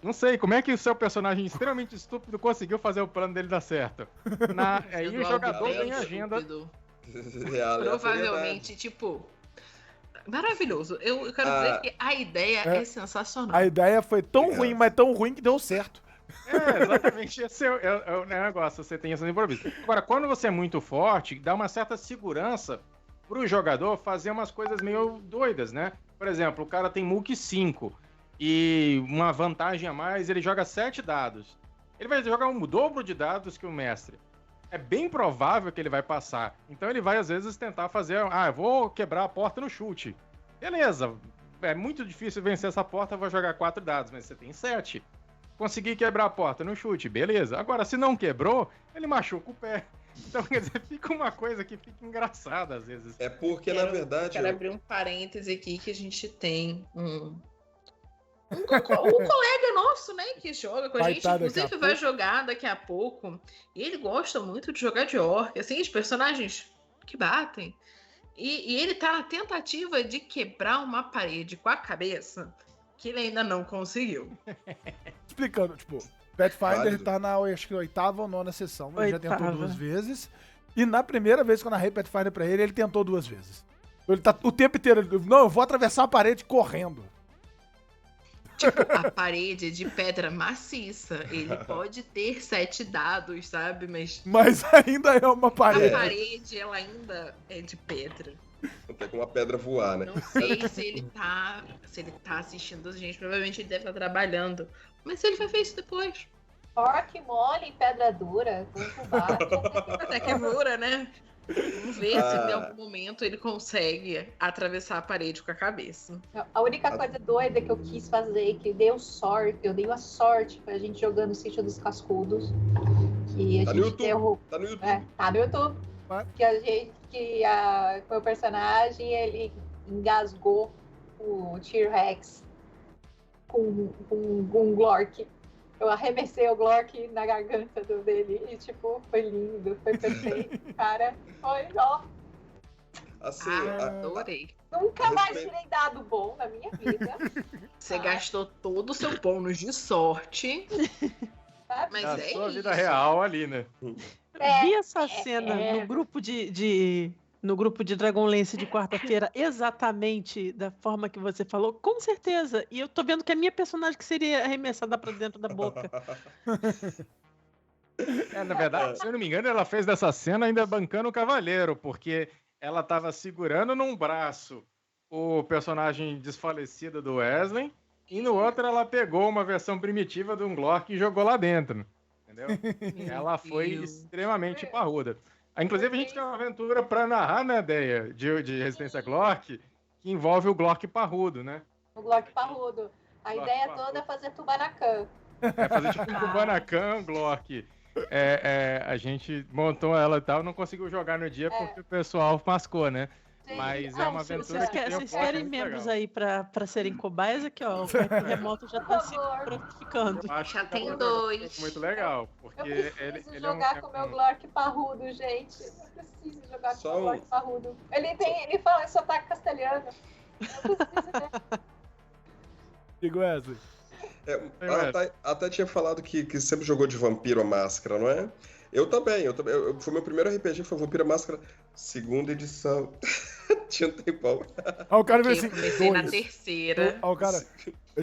Não sei, como é que o seu personagem extremamente estúpido conseguiu fazer o plano dele dar certo? Aí o jogador ganha agenda. Provavelmente, tipo... Maravilhoso. Eu quero dizer que a ideia é sensacional. A ideia foi tão ruim, mas tão ruim que deu certo. Exatamente. Esse é o negócio, você tem esse improviso. Agora, quando você é muito forte, dá uma certa segurança pro jogador fazer umas coisas meio doidas, né? Por exemplo, o cara tem Mook 5 e uma vantagem a mais, ele joga 7 dados. Ele vai jogar o dobro de dados que o mestre. É bem provável que ele vai passar. Então ele vai, às vezes, tentar fazer... eu vou quebrar a porta no chute. Beleza. É muito difícil vencer essa porta, eu vou jogar 4 dados, mas você tem 7. Consegui quebrar a porta no chute, beleza. Agora, se não quebrou, ele machuca o pé. Então, quer dizer, fica uma coisa que fica engraçada, às vezes. É porque, na verdade... Quero abrir um parêntese aqui, que a gente tem um colega nosso, né, que joga com a gente, inclusive vai jogar daqui a pouco, e ele gosta muito de jogar de orc, assim, os personagens que batem, e ele tá na tentativa de quebrar uma parede com a cabeça, que ele ainda não conseguiu. Explicando, tipo, Pathfinder tá na, acho que 8ª ou 9ª sessão, ele já tentou 2 vezes, e na primeira vez que eu narrei Pathfinder pra ele tentou 2 vezes. Ele tá o tempo inteiro, não, eu vou atravessar a parede correndo. Tipo, a parede de pedra maciça, ele pode ter 7 dados, sabe? Mas ainda é uma parede. A parede, ela ainda é de pedra. Não tem como uma pedra voar, né? Não sei se ele tá assistindo a gente, provavelmente ele deve estar trabalhando. Mas ele vai ver isso depois. Orc mole em pedra dura, com combate. Até que é dura, né? Vamos ver se em algum momento ele consegue atravessar a parede com a cabeça. A única coisa doida que eu quis fazer, que deu sorte, eu dei uma sorte pra gente jogando o Sítio dos Cascudos. Que a gente derrubou. Tá no YouTube. Tá no YouTube. Que o meu personagem, ele engasgou o T-Rex com um Glork. Eu arremessei o Glork na garganta dele e, tipo, foi lindo, foi perfeito, cara. Foi, ó. Assim, adorei. Nunca mais tirei dado bom na minha vida. Você gastou todo o seu bônus de sorte. Mas na é sua isso. vida real ali, né? Vi essa cena no grupo no grupo de Dragonlance de quarta-feira, exatamente da forma que você falou, com certeza. E eu tô vendo que a minha personagem que seria arremessada pra dentro da boca. Na verdade, se eu não me engano, ela fez dessa cena ainda bancando o cavaleiro, porque ela tava segurando num braço o personagem desfalecido do Wesley, e no outro ela pegou uma versão primitiva de um Glork e jogou lá dentro. Entendeu? Ela foi extremamente parruda. Inclusive, a gente tem uma aventura pra narrar, né, ideia de Resistência Glork, que envolve o Glork parrudo, né? O Glork parrudo. A ideia toda é fazer Tubanacan. Fazer tipo um Tubanacan, Glork. A gente montou ela e tal, não conseguiu jogar no dia porque o pessoal mascou, né? Sim. Mas é uma aventura que tem Vocês querem membros aí pra serem cobaias aqui, ó. O Hype Remoto já tá se prontificando. Já tem 2. Muito legal, porque Eu preciso ele jogar com o meu Glork parrudo, gente. Eu preciso jogar com o meu Glork parrudo. Ele fala sotaque castelhano. Eu preciso ver. Digo, Wesley. Até tinha falado que sempre jogou de Vampiro a Máscara, não é? Eu também. Foi meu primeiro RPG, foi Vampiro a Máscara, 2ª edição. Tinha um tempão. O cara veio assim, comecei na 3ª. O cara,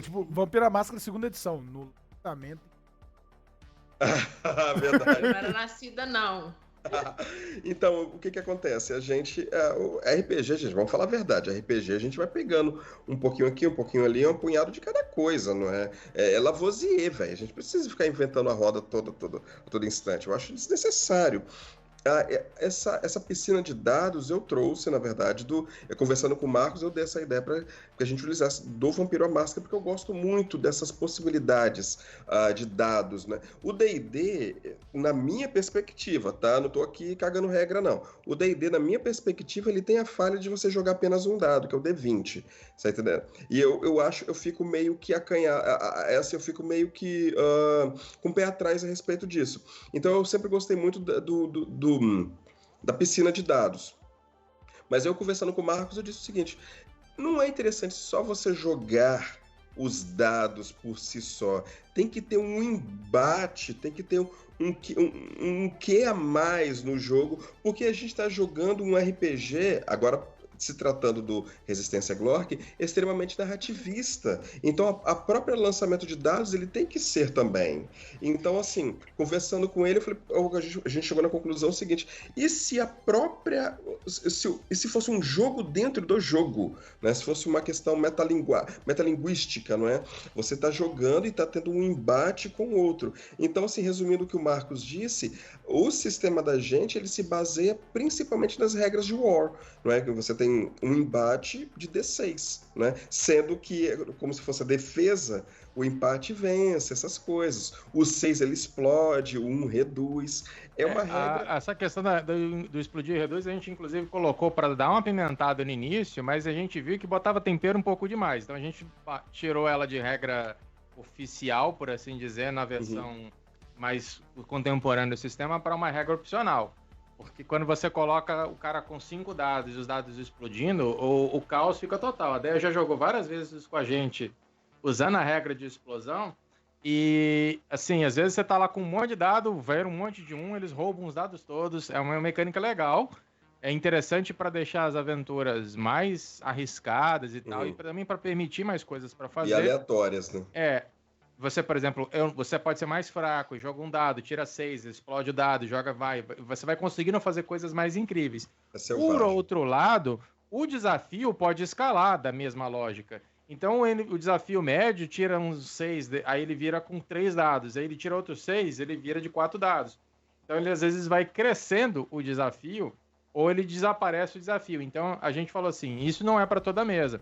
tipo, Vampiro a Máscara, 2ª edição, no lançamento. Verdade. Eu não era nascida, não. Então, o que acontece? A gente, o RPG, gente, vamos falar a verdade, RPG a gente vai pegando um pouquinho aqui, um pouquinho ali, um punhado de cada coisa, não é? É Lavoisier, velho, a gente precisa ficar inventando a roda todo instante, eu acho desnecessário. Essa piscina de dados eu trouxe, na verdade, conversando com o Marcos, eu dei essa ideia para que a gente utilizasse do Vampiro à Máscara, porque eu gosto muito dessas possibilidades de dados, né? O D&D, na minha perspectiva, tá? Não tô aqui cagando regra, não. O D&D, na minha perspectiva, ele tem a falha de você jogar apenas um dado, que é o D20, tá entendendo? E eu fico meio que eu fico meio que com o pé atrás a respeito disso. Então eu sempre gostei muito da piscina de dados. Mas eu conversando com o Marcos, eu disse o seguinte: não é interessante só você jogar os dados por si só. Tem que ter um embate, tem que ter um quê a mais no jogo, porque a gente está jogando um RPG, agora se tratando do Resistência Glork, extremamente narrativista. Então, a própria lançamento de dados, ele tem que ser também. Então, assim, conversando com ele, a gente chegou na conclusão seguinte: e se se fosse um jogo dentro do jogo, né? Se fosse uma questão metalinguística, não é? Você está jogando e está tendo um embate com o outro. Então, assim, resumindo o que o Marcos disse, o sistema da gente, ele se baseia principalmente nas regras de War, não é? Que você tem um embate de D6, né? Sendo que, como se fosse a defesa, o empate vence, essas coisas. O 6 ele explode, o 1 reduz. É uma regra. Essa questão do explodir e reduz, a gente inclusive colocou para dar uma apimentada no início, mas a gente viu que botava tempero um pouco demais. Então a gente tirou ela de regra oficial, por assim dizer, na versão mais contemporânea do sistema, para uma regra opcional. Porque quando você coloca o cara com 5 dados e os dados explodindo, o caos fica total. A Deia já jogou várias vezes isso com a gente, usando a regra de explosão. E, assim, às vezes você tá lá com um monte de dado, vai um monte de eles roubam os dados todos. É uma mecânica legal. É interessante para deixar as aventuras mais arriscadas e tal. E também para permitir mais coisas para fazer. E aleatórias, né? Você, por exemplo, você pode ser mais fraco, joga um dado, tira 6, explode o dado, você vai conseguindo fazer coisas mais incríveis. Por outro lado, o desafio pode escalar da mesma lógica. Então, o desafio médio tira uns 6, aí ele vira com 3 dados, aí ele tira outros 6, ele vira de 4 dados. Então, ele às vezes vai crescendo o desafio, ou ele desaparece o desafio. Então, a gente falou assim, isso não é para toda a mesa.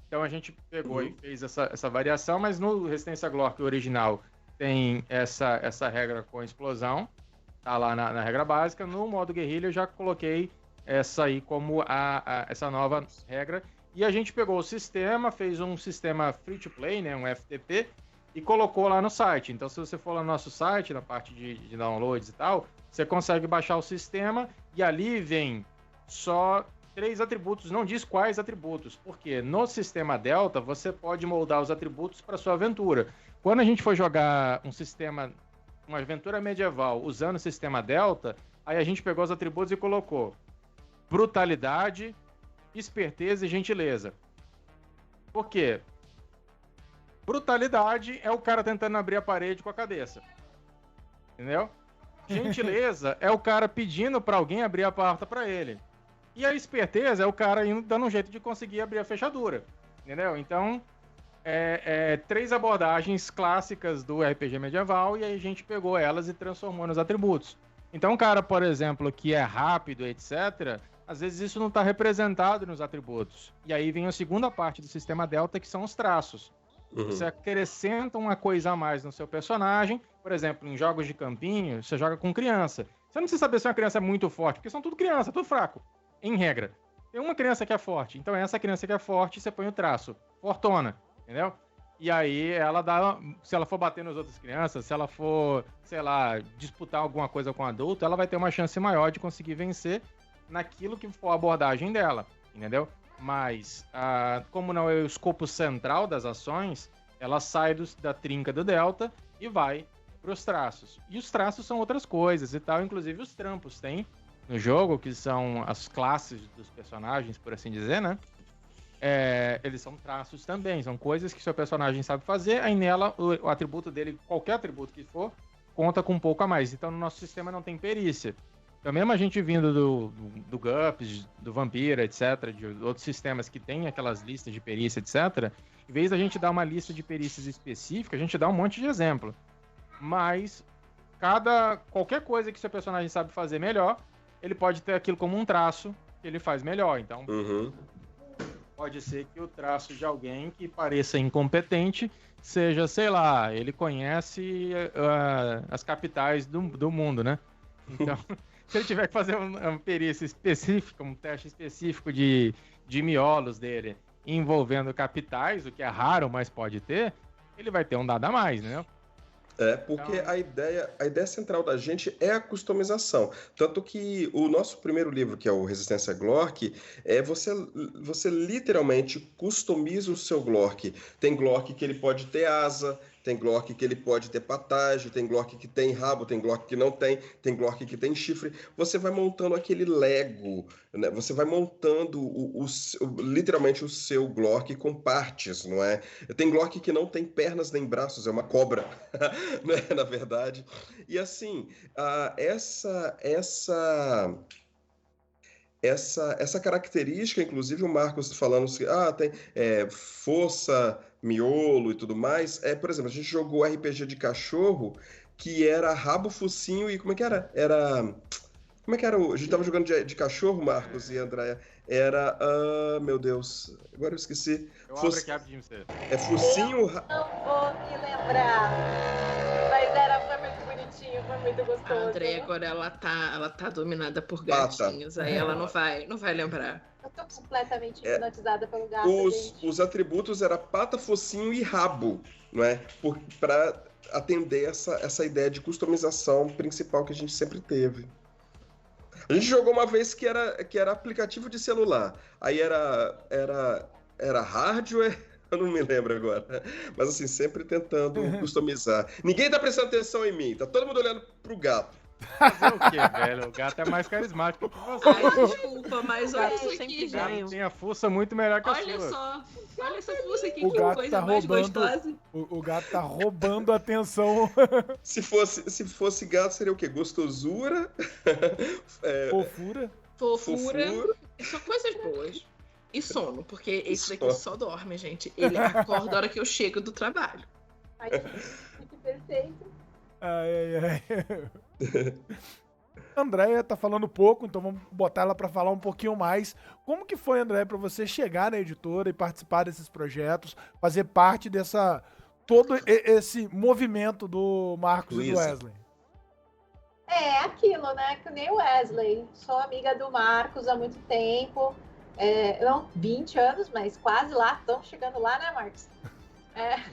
Então a gente pegou e fez essa variação, mas no Resistência Glork original tem essa regra com explosão, tá lá na regra básica. No modo guerrilha eu já coloquei essa aí como essa nova regra. E a gente pegou o sistema, fez um sistema free to play, né, um FTP, e colocou lá no site. Então se você for lá no nosso site, na parte de downloads e tal, você consegue baixar o sistema e ali vem só 3 atributos, não diz quais atributos, porque no sistema Delta você pode moldar os atributos para sua aventura. Quando a gente for jogar uma aventura medieval usando o sistema Delta, aí a gente pegou os atributos e colocou brutalidade, esperteza e gentileza. Por quê? Brutalidade é o cara tentando abrir a parede com a cabeça. Entendeu? Gentileza é o cara pedindo para alguém abrir a porta para ele. E a esperteza é o cara indo dando um jeito de conseguir abrir a fechadura, entendeu? Então, 3 abordagens clássicas do RPG medieval e aí a gente pegou elas e transformou nos atributos. Então, um cara, por exemplo, que é rápido, etc., às vezes isso não está representado nos atributos. E aí vem a segunda parte do sistema Delta, que são os traços. Você acrescenta uma coisa a mais no seu personagem. Por exemplo, em jogos de campinho, você joga com criança. Você não precisa saber se uma criança é muito forte, porque são tudo criança, tudo fraco. Em regra, tem uma criança que é forte, então essa criança que é forte, você põe o traço, fortona, entendeu? E aí ela dá, se ela for bater nas outras crianças, se ela for, sei lá, disputar alguma coisa com um adulto, ela vai ter uma chance maior de conseguir vencer naquilo que for a abordagem dela, entendeu? Mas, como não é o escopo central das ações, ela sai da trinca do Delta e vai para os traços. E os traços são outras coisas e tal, inclusive os trampos tem no jogo, que são as classes dos personagens, por assim dizer, né? Eles são traços também, são coisas que seu personagem sabe fazer, aí nela o atributo dele, qualquer atributo que for, conta com um pouco a mais. Então no nosso sistema não tem perícia. Então, mesmo a gente vindo do GURPS, do Vampira, etc., de outros sistemas que tem aquelas listas de perícia, etc., em vez da gente dar uma lista de perícias específica, a gente dá um monte de exemplo. Mas qualquer coisa que seu personagem sabe fazer melhor, ele pode ter aquilo como um traço que ele faz melhor. Então, pode ser que o traço de alguém que pareça incompetente seja, sei lá, ele conhece as capitais do mundo, né? Então, se ele tiver que fazer uma perícia específica, um teste específico de miolos dele envolvendo capitais, o que é raro, mas pode ter, ele vai ter um dado a mais, né? Porque Então... a ideia central da gente é a customização. Tanto que o nosso primeiro livro, que é o Resistência Glork, você literalmente customiza o seu Glork. Tem Glork que ele pode ter asa, tem Glork que ele pode ter patagem, tem Glork que tem rabo, tem Glork que não tem Glork que tem chifre. Você vai montando aquele Lego, né? Você vai montando literalmente o seu Glork com partes, não é? Tem Glork que não tem pernas nem braços, é uma cobra, né? Na verdade. E assim, essa característica, inclusive o Marcos falando assim, tem força, miolo e tudo mais, por exemplo, a gente jogou RPG de cachorro que era rabo, focinho e como é que era? Como é que era? A gente tava jogando de cachorro, Marcos e Andréia. Era, meu Deus, agora eu esqueci. Eu abro aqui rapidinho pra você. É focinho... Eu não vou me lembrar, mas foi muito bonitinho, foi muito gostoso. A Andréia agora ela tá dominada por gatinhos, aí ela não vai lembrar. Eu tô completamente hipnotizada pelo gato, gente. Os atributos era pata, focinho e rabo, não é? Para atender essa ideia de customização principal que a gente sempre teve. A gente jogou uma vez que era aplicativo de celular. Aí era hardware, eu não me lembro agora. Mas assim, sempre tentando customizar. Ninguém tá prestando atenção em mim, tá todo mundo olhando pro gato. Fazer o quê, velho? O gato é mais carismático que você. Ai, desculpa, mas olha isso aqui, O gato gente. tem a fuça muito melhor que a Olha sua. só, olha essa fuça aqui, O que gato coisa tá mais roubando- gostosa. O gato tá roubando a atenção. Se fosse gato, seria o quê? Gostosura? Fofura. Fofura, Fofura? são coisas boas. E sono, porque esse daqui Sono. só dorme, gente. Ele acorda a hora que eu chego do trabalho. Ai, que perfeito. Ai. Andréia tá falando pouco, então vamos botar ela pra falar um pouquinho mais. Como que foi, Andréia, pra você chegar na editora e participar desses projetos, fazer parte todo esse movimento do Marcos e do Luísa. Wesley? É aquilo, né? Que nem o Wesley. Sou amiga do Marcos há muito tempo. Não 20 anos, mas quase lá. Estamos chegando lá, né, Marcos?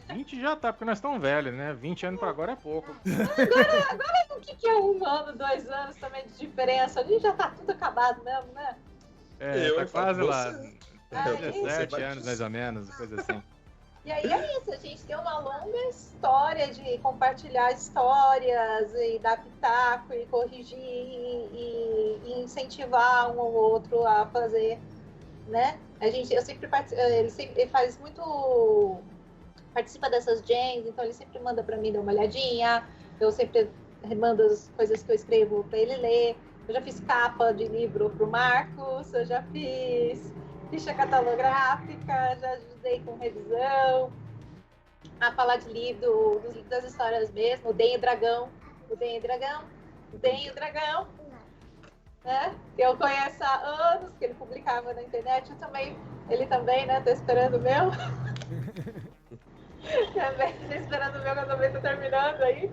20 já tá, porque nós estamos velhos, né? 20 anos pra agora é pouco. Agora o que é 1 ano, 2 anos também de diferença? A gente já tá tudo acabado mesmo, né? Tá quase lá. Ai, 17 anos, mais ou menos, coisa assim. E aí é isso, a gente tem uma longa história de compartilhar histórias e dar pitaco e corrigir e incentivar um ou outro a fazer, né? Ele faz muito... participa dessas jams, então ele sempre manda para mim dar uma olhadinha, eu sempre mando as coisas que eu escrevo para ele ler. Eu já fiz capa de livro pro Marcos, eu já fiz ficha catalográfica, já ajudei com revisão, a falar de livro, das histórias mesmo, o Denho Dragão, né? Que eu conheço há anos, que ele publicava na internet, ele também, né? Tô esperando o meu. Também, tô esperando o meu, que eu também tô terminando aí.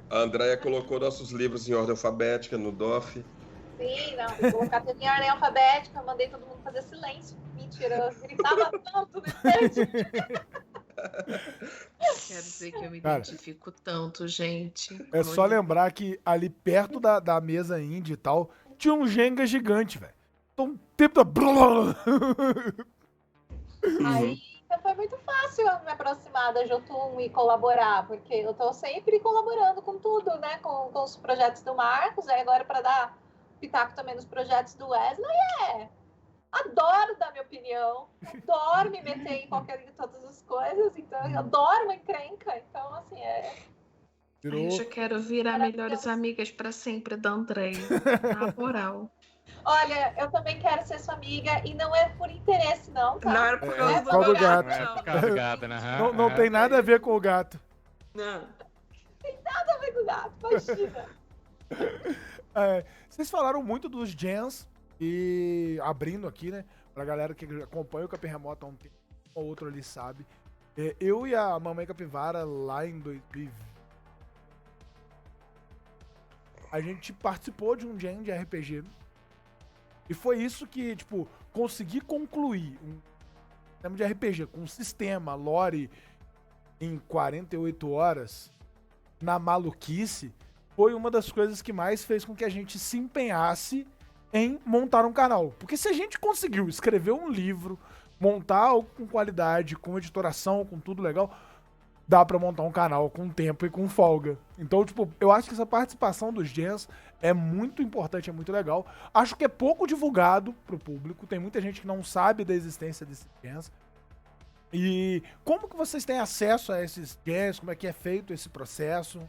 A Andréia colocou nossos livros em ordem alfabética no DOF. Sim, não, vou colocar tudo em ordem alfabética, eu mandei todo mundo fazer silêncio. Mentira, eu gritava tanto no estante. Quero dizer que eu me Cara, identifico tanto, gente. É só lembrar que ali perto da mesa indie e tal, tinha um Jenga gigante, velho. Então o tempo da... Aí então foi muito fácil eu me aproximar da Jotun e colaborar, porque eu tô sempre colaborando com tudo, né? Com os projetos do Marcos, aí agora para dar pitaco também nos projetos do Wesley, adoro dar minha opinião, adoro me meter em todas as coisas, então eu adoro uma encrenca, então assim, Virou... Eu já quero virar melhores amigas pra sempre da Andréia. Na moral. Olha, eu também quero ser sua amiga e não é por interesse, não, tá? Não era por causa por causa do gato. Não é por causa do gato, né? Não tem nada a ver com o gato. Não. Nada a ver com o gato, imagina. Vocês falaram muito dos gens e abrindo aqui, né? Pra galera que acompanha o Capim Remoto há um tempo, ou outro ali sabe. Eu e a Mamãe Capivara lá em 2020, a gente participou de um gen de RPG. E foi isso que, tipo, conseguir concluir um sistema de RPG com um sistema, lore, em 48 horas, na maluquice, foi uma das coisas que mais fez com que a gente se empenhasse em montar um canal. Porque se a gente conseguiu escrever um livro, montar algo com qualidade, com editoração, com tudo legal, dá pra montar um canal com tempo e com folga. Então, tipo, eu acho que essa participação dos gens é muito importante, é muito legal. Acho que é pouco divulgado pro público, tem muita gente que não sabe da existência desses gens. E como que vocês têm acesso a esses gens? Como é que é feito esse processo?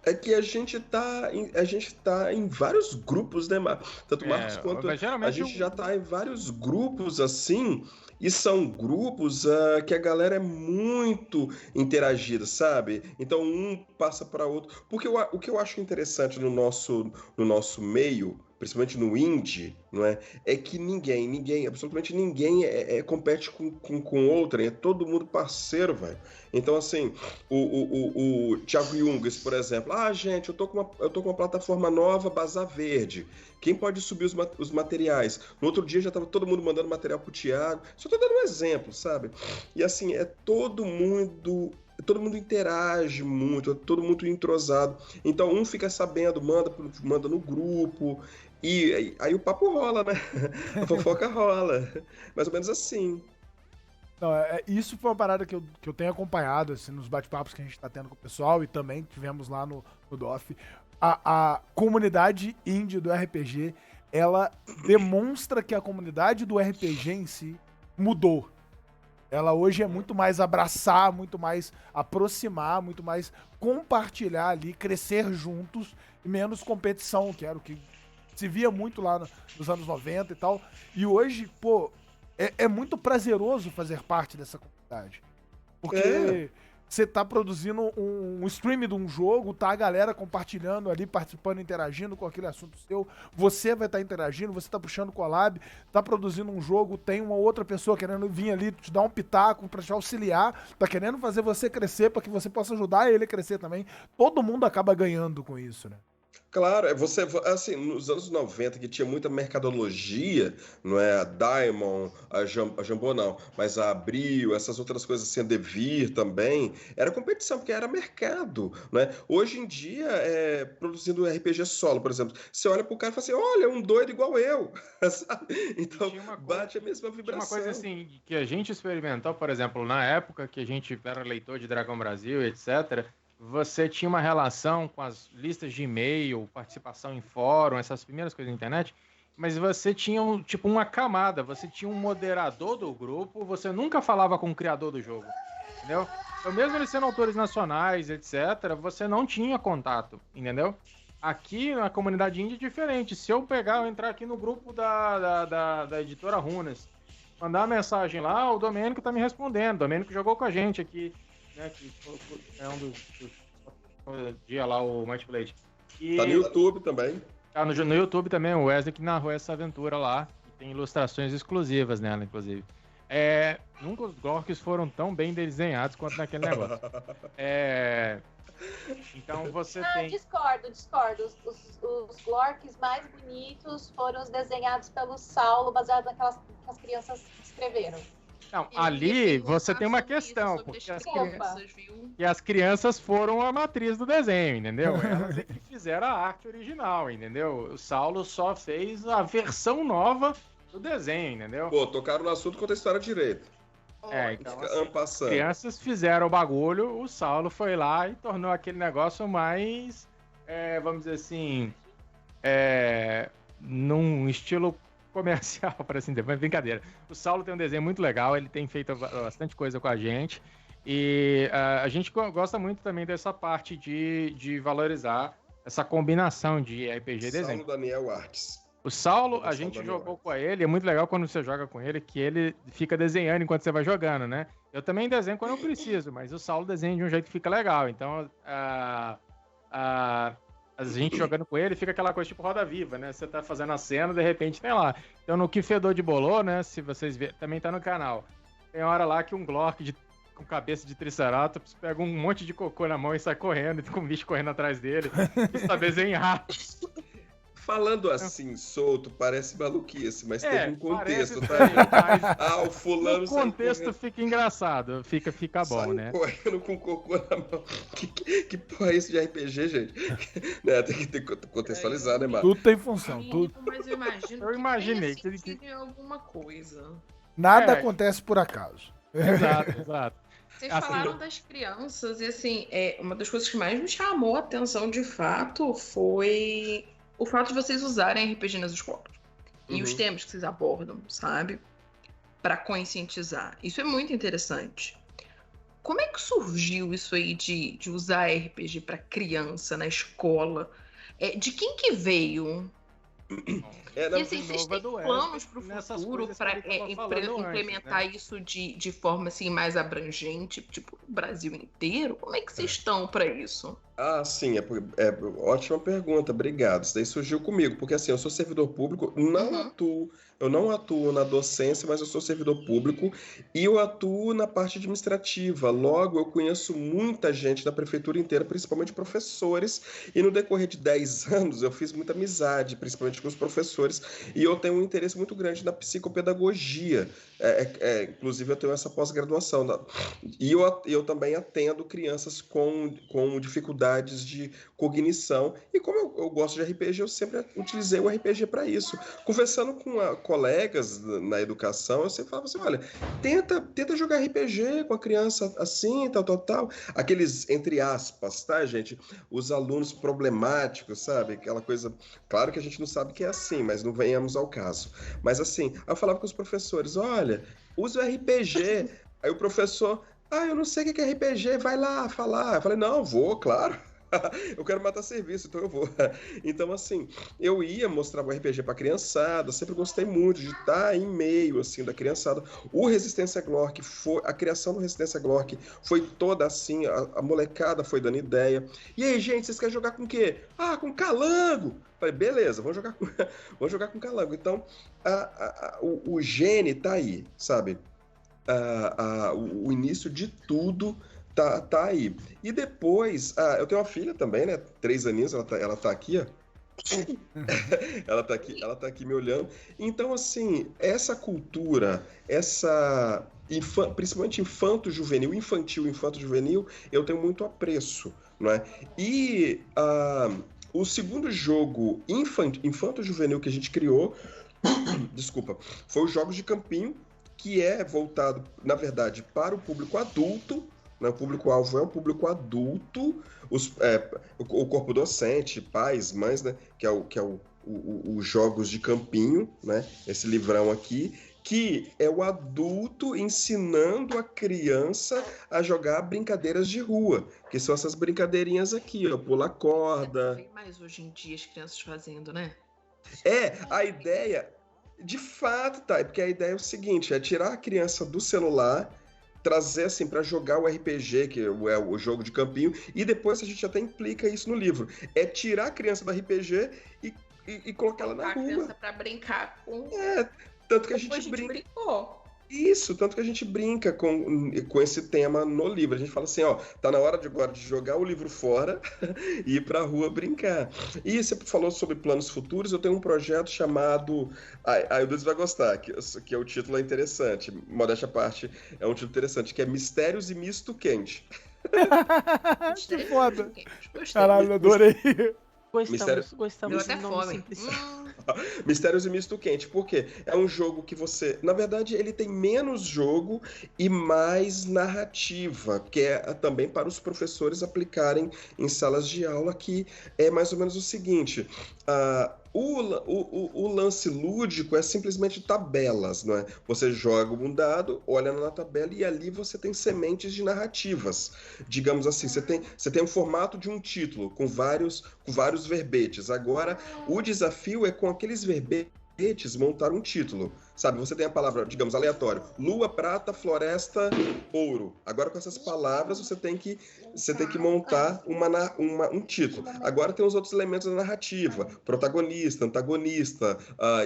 É que a gente tá em vários grupos, né, tanto Marcos quanto a gente já tá em vários grupos assim, e são grupos que a galera é muito interagida, sabe? Então um passa para outro. Porque o que eu acho interessante no nosso meio, principalmente no indie, não é? É que ninguém, absolutamente ninguém compete com outra, é todo mundo parceiro, velho. Então, assim, o Thiago Junges, por exemplo, gente, eu tô com uma plataforma nova, Bazar Verde. Quem pode subir os materiais? No outro dia já tava todo mundo mandando material pro Thiago. Só tô dando um exemplo, sabe? E assim, todo mundo interage muito, todo mundo entrosado. Então um fica sabendo, manda no grupo, e aí o papo rola, né? A fofoca rola. Mais ou menos assim. Não, isso foi uma parada que eu tenho acompanhado assim, nos bate-papos que a gente tá tendo com o pessoal, e também tivemos lá no DOF. A comunidade indie do RPG, ela demonstra que a comunidade do RPG em si mudou. Ela hoje é muito mais abraçar, muito mais aproximar, muito mais compartilhar ali, crescer juntos, e menos competição, que era o que se via muito lá nos anos 90 e tal. E hoje, pô, é muito prazeroso fazer parte dessa comunidade. Porque você tá produzindo um stream de um jogo, tá a galera compartilhando ali, participando, interagindo com aquele assunto seu. Você vai estar interagindo, você tá puxando collab, tá produzindo um jogo, tem uma outra pessoa querendo vir ali te dar um pitaco pra te auxiliar, tá querendo fazer você crescer pra que você possa ajudar ele a crescer também. Todo mundo acaba ganhando com isso, né? Claro, você, assim, nos anos 90, que tinha muita mercadologia, não é? A Diamond, a Jambô não, mas a Abril, essas outras coisas assim, a Devir também, era competição, porque era mercado, né? Hoje em dia, produzindo RPG solo, por exemplo, você olha pro cara e fala assim, olha, um doido igual eu, sabe? Então, bate a mesma vibração. Tinha uma coisa assim, que a gente experimentou, por exemplo, na época que a gente era leitor de Dragão Brasil, etc., você tinha uma relação com as listas de e-mail, participação em fórum, essas primeiras coisas na internet, mas você tinha uma camada, você tinha um moderador do grupo, você nunca falava com o criador do jogo, entendeu? Então, mesmo eles sendo autores nacionais, etc., você não tinha contato, entendeu? Aqui na comunidade indie é diferente. Se eu entrar aqui no grupo da editora Runas, mandar uma mensagem lá, o Domênico tá me respondendo, o Domênico jogou com a gente aqui, né, que é um dos dia lá, o Might Blade. Tá no YouTube também. Tá no YouTube também, o Wesley que narrou essa aventura lá, e tem ilustrações exclusivas nela, inclusive. Nunca os Glorks foram tão bem desenhados quanto naquele negócio. Então você tem... Discordo. Os Glorks mais bonitos foram os desenhados pelo Saulo, baseado naquelas que as crianças escreveram. Não, ali você tem uma questão, porque as crianças foram a matriz do desenho, entendeu? Elas é que fizeram a arte original, entendeu? O Saulo só fez a versão nova do desenho, entendeu? Pô, tocaram no assunto, conta a história direito. Então as crianças fizeram o bagulho, o Saulo foi lá e tornou aquele negócio mais, vamos dizer assim, num estilo comercial, para assim dizer, mas brincadeira. O Saulo tem um desenho muito legal, ele tem feito bastante coisa com a gente, E a gente gosta muito também dessa parte de valorizar essa combinação de RPG e desenho. Saulo Daniel Artes. O Saulo, a gente jogou com ele, é muito legal quando você joga com ele, que ele fica desenhando enquanto você vai jogando, né? Eu também desenho quando eu preciso, mas o Saulo desenha de um jeito que fica legal. Então, a gente jogando com ele, fica aquela coisa tipo roda viva, né? Você tá fazendo a cena, de repente tem lá. Então, no Que Fedor de Bolô, né? Se vocês verem, também tá no canal. Tem hora lá que um Glork com cabeça de Triceratops pega um monte de cocô na mão e sai correndo, com o bicho correndo atrás dele. Isso tá desenhar. Falando assim, solto, parece maluquice, mas teve um contexto, tá? Mas o fulano... No contexto fica engraçado, fica bom, né? correndo com cocô na mão. Que porra é isso de RPG, gente? Né, tem que contextualizar, né, Marcos? Tudo tem função, tudo. Mas eu imagino Eu imaginei que tenha alguma coisa. Nada acontece por acaso. Exato. Vocês falaram das crianças e, assim, uma das coisas que mais me chamou a atenção, de fato, foi o fato de vocês usarem RPG nas escolas. E os temas que vocês abordam, sabe? Para conscientizar. Isso é muito interessante. Como é que surgiu isso aí de usar RPG para criança na escola? De quem que veio? E assim, vocês têm planos para o futuro para implementar isso de forma assim, mais abrangente, tipo, o Brasil inteiro? Como é que vocês estão para isso? Sim, ótima pergunta, obrigado. Isso daí surgiu comigo, porque assim, eu sou servidor público, eu não atuo na docência, mas eu sou servidor público e eu atuo na parte administrativa. Logo, eu conheço muita gente da prefeitura inteira, principalmente professores, e no decorrer de 10 anos eu fiz muita amizade, principalmente com os professores, e eu tenho um interesse muito grande na psicopedagogia. Inclusive, eu tenho essa pós-graduação. E eu também atendo crianças com dificuldades de cognição. E como eu gosto de RPG, eu sempre utilizei o RPG para isso. Conversando com colegas na educação, eu sempre falava assim, olha, tenta jogar RPG com a criança assim, tal. Aqueles, entre aspas, tá, gente? Os alunos problemáticos, sabe? Aquela coisa... Claro que a gente não sabe que é assim, mas não venhamos ao caso. Mas assim, eu falava com os professores, olha, usa o RPG. Aí o professor... eu não sei o que é RPG, vai lá falar. Eu falei, não, vou, claro. Eu quero matar serviço, então eu vou. Então, assim, eu ia mostrar o RPG pra criançada, sempre gostei muito de estar em meio, assim, da criançada. O Resistência Glork, a criação do Resistência Glork foi toda assim, a molecada foi dando ideia. E aí, gente, vocês querem jogar com o quê? Com calango! Falei, beleza, vamos jogar com calango. Então, o gene tá aí, sabe? O início de tudo tá aí. E depois, eu tenho uma filha também, né? 3 aninhos, ela tá aqui, ó. ela tá aqui me olhando. Então, assim, essa cultura, principalmente infanto-juvenil, infanto-juvenil, eu tenho muito apreço, não é? E o segundo jogo infanto-juvenil que a gente criou, desculpa, foi os Jogos de Campinho, que é voltado, na verdade, para o público adulto, né? O público-alvo é um público adulto, o corpo docente, pais, mães, né? que é os Jogos de Campinho, né? Esse livrão aqui, que é o adulto ensinando a criança a jogar brincadeiras de rua, que são essas brincadeirinhas aqui, ó, pular corda. Tem mais hoje em dia as crianças fazendo, né? A ideia... De fato, tá, porque a ideia é o seguinte, é tirar a criança do celular, trazer assim para jogar o RPG, que é o jogo de campinho, e depois a gente até implica isso no livro. É tirar a criança do RPG e colocar ela na rua. A criança para brincar com... tanto que a gente brincou. Isso, tanto que a gente brinca com esse tema no livro. A gente fala assim, ó, tá na hora agora de jogar o livro fora e ir pra rua brincar. E você falou sobre planos futuros, eu tenho um projeto chamado... o Dudes vai gostar, que é o título é interessante. Modéstia à parte, é um título interessante, que é Mistérios e Misto Quente. Que foda. Caralho, adorei. Gostamos do nome. Mistérios e Misto Quente, porque é um jogo que você... Na verdade, ele tem menos jogo e mais narrativa, que é também para os professores aplicarem em salas de aula, que é mais ou menos o seguinte... O lance lúdico é simplesmente tabelas, não é? Você joga um dado, olha na tabela e ali você tem sementes de narrativas. Digamos assim, você tem um formato de um título com vários verbetes. Agora, o desafio é com aqueles verbetes montar um título. Sabe, você tem a palavra, digamos, aleatório. Lua, prata, floresta, ouro. Agora, com essas palavras, você tem que montar um título. Agora tem os outros elementos da narrativa. Protagonista, antagonista,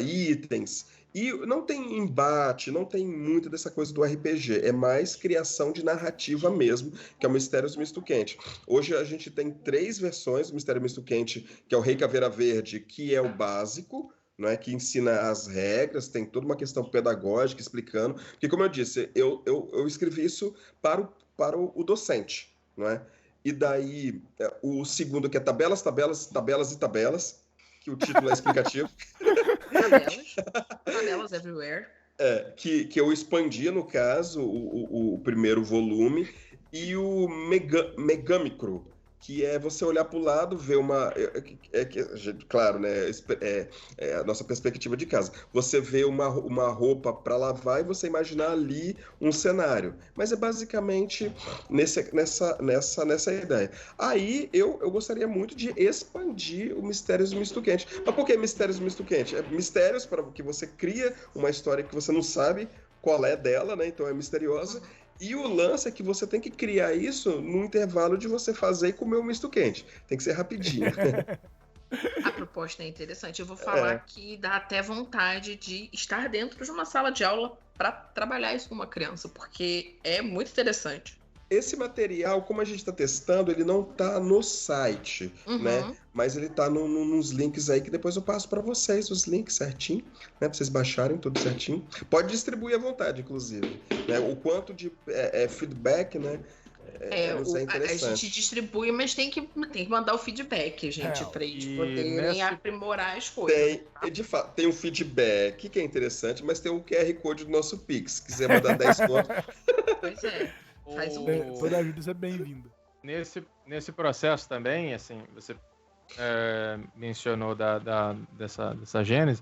itens. E não tem embate, não tem muito dessa coisa do RPG. É mais criação de narrativa mesmo, que é o Mistérios Misto Quente. Hoje a gente tem 3 versões do Mistério Misto Quente, que é o Rei Caveira Verde, que é o básico, não é, que ensina as regras, tem toda uma questão pedagógica explicando, porque como eu disse, eu escrevi isso para o docente, não é? E daí o segundo que é tabelas, que o título é explicativo. Tabelas everywhere. Que eu expandi, no caso, o primeiro volume, e o Megâmicro, que é você olhar para o lado, ver claro, né? É a nossa perspectiva de casa. Você vê uma roupa para lavar e você imaginar ali um cenário. Mas é basicamente nessa ideia. Aí eu gostaria muito de expandir o Mistérios Misto Quente. Mas por que Mistérios Misto Quente? É mistérios para que você cria uma história que você não sabe qual é dela, né? Então é misteriosa. E o lance é que você tem que criar isso no intervalo de você fazer e comer um misto quente. Tem que ser rapidinho. A proposta é interessante. Eu vou falar que dá até vontade de estar dentro de uma sala de aula para trabalhar isso com uma criança, porque é muito interessante. Esse material, como a gente está testando, ele não está no site, né? Mas ele está nos links aí que depois eu passo para vocês, os links certinho, né? Para vocês baixarem tudo certinho. Pode distribuir à vontade, inclusive. Né? O quanto de feedback, né? É interessante. A gente distribui, mas tem que mandar o feedback, gente, para eles poderem aprimorar as coisas. De fato, tem um feedback que é interessante, mas tem o QR Code do nosso Pix. Se quiser mandar 10 contos. Pois é. Toda ajuda é bem-vinda. Nesse processo também, assim, você mencionou dessa gênese.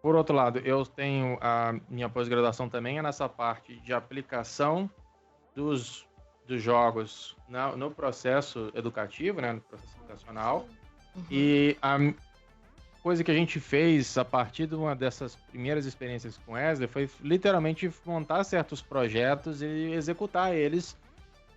Por outro lado, eu tenho a minha pós-graduação também nessa parte de aplicação dos jogos no processo educativo, né, no processo educacional. E a coisa que a gente fez a partir de uma dessas primeiras experiências com Wesley foi literalmente montar certos projetos e executar eles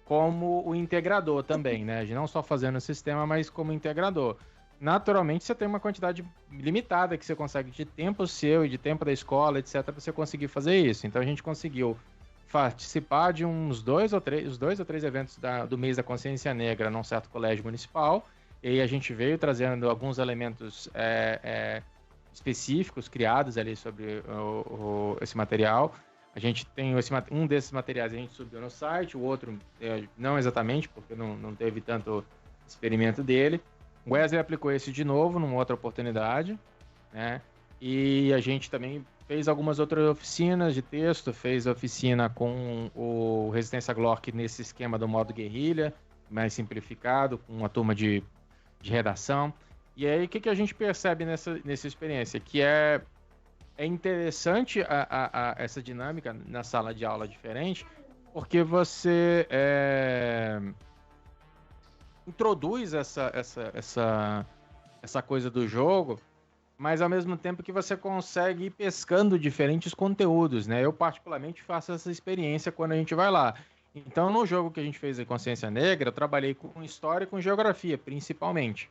como o integrador também, né? Não só fazendo o sistema, mas como integrador. Naturalmente, você tem uma quantidade limitada que você consegue de tempo seu e de tempo da escola, etc., para você conseguir fazer isso. Então, a gente conseguiu participar de uns 2 ou 3 eventos do mês da consciência negra num certo colégio municipal. E aí a gente veio trazendo alguns elementos específicos criados ali sobre esse material. A gente tem um desses materiais a gente subiu no site, o outro não exatamente, porque não teve tanto experimento dele. O Wesley aplicou esse de novo numa outra oportunidade, né? E a gente também fez algumas outras oficinas de texto, fez oficina com o Resistência Glork nesse esquema do modo guerrilha, mais simplificado, com uma turma de redação. E aí, o que a gente percebe nessa experiência? Que é interessante essa dinâmica na sala de aula diferente, porque você introduz essa coisa do jogo, mas ao mesmo tempo que você consegue ir pescando diferentes conteúdos, né? Eu particularmente faço essa experiência quando a gente vai lá. Então, no jogo que a gente fez em Consciência Negra, eu trabalhei com história e com geografia, principalmente,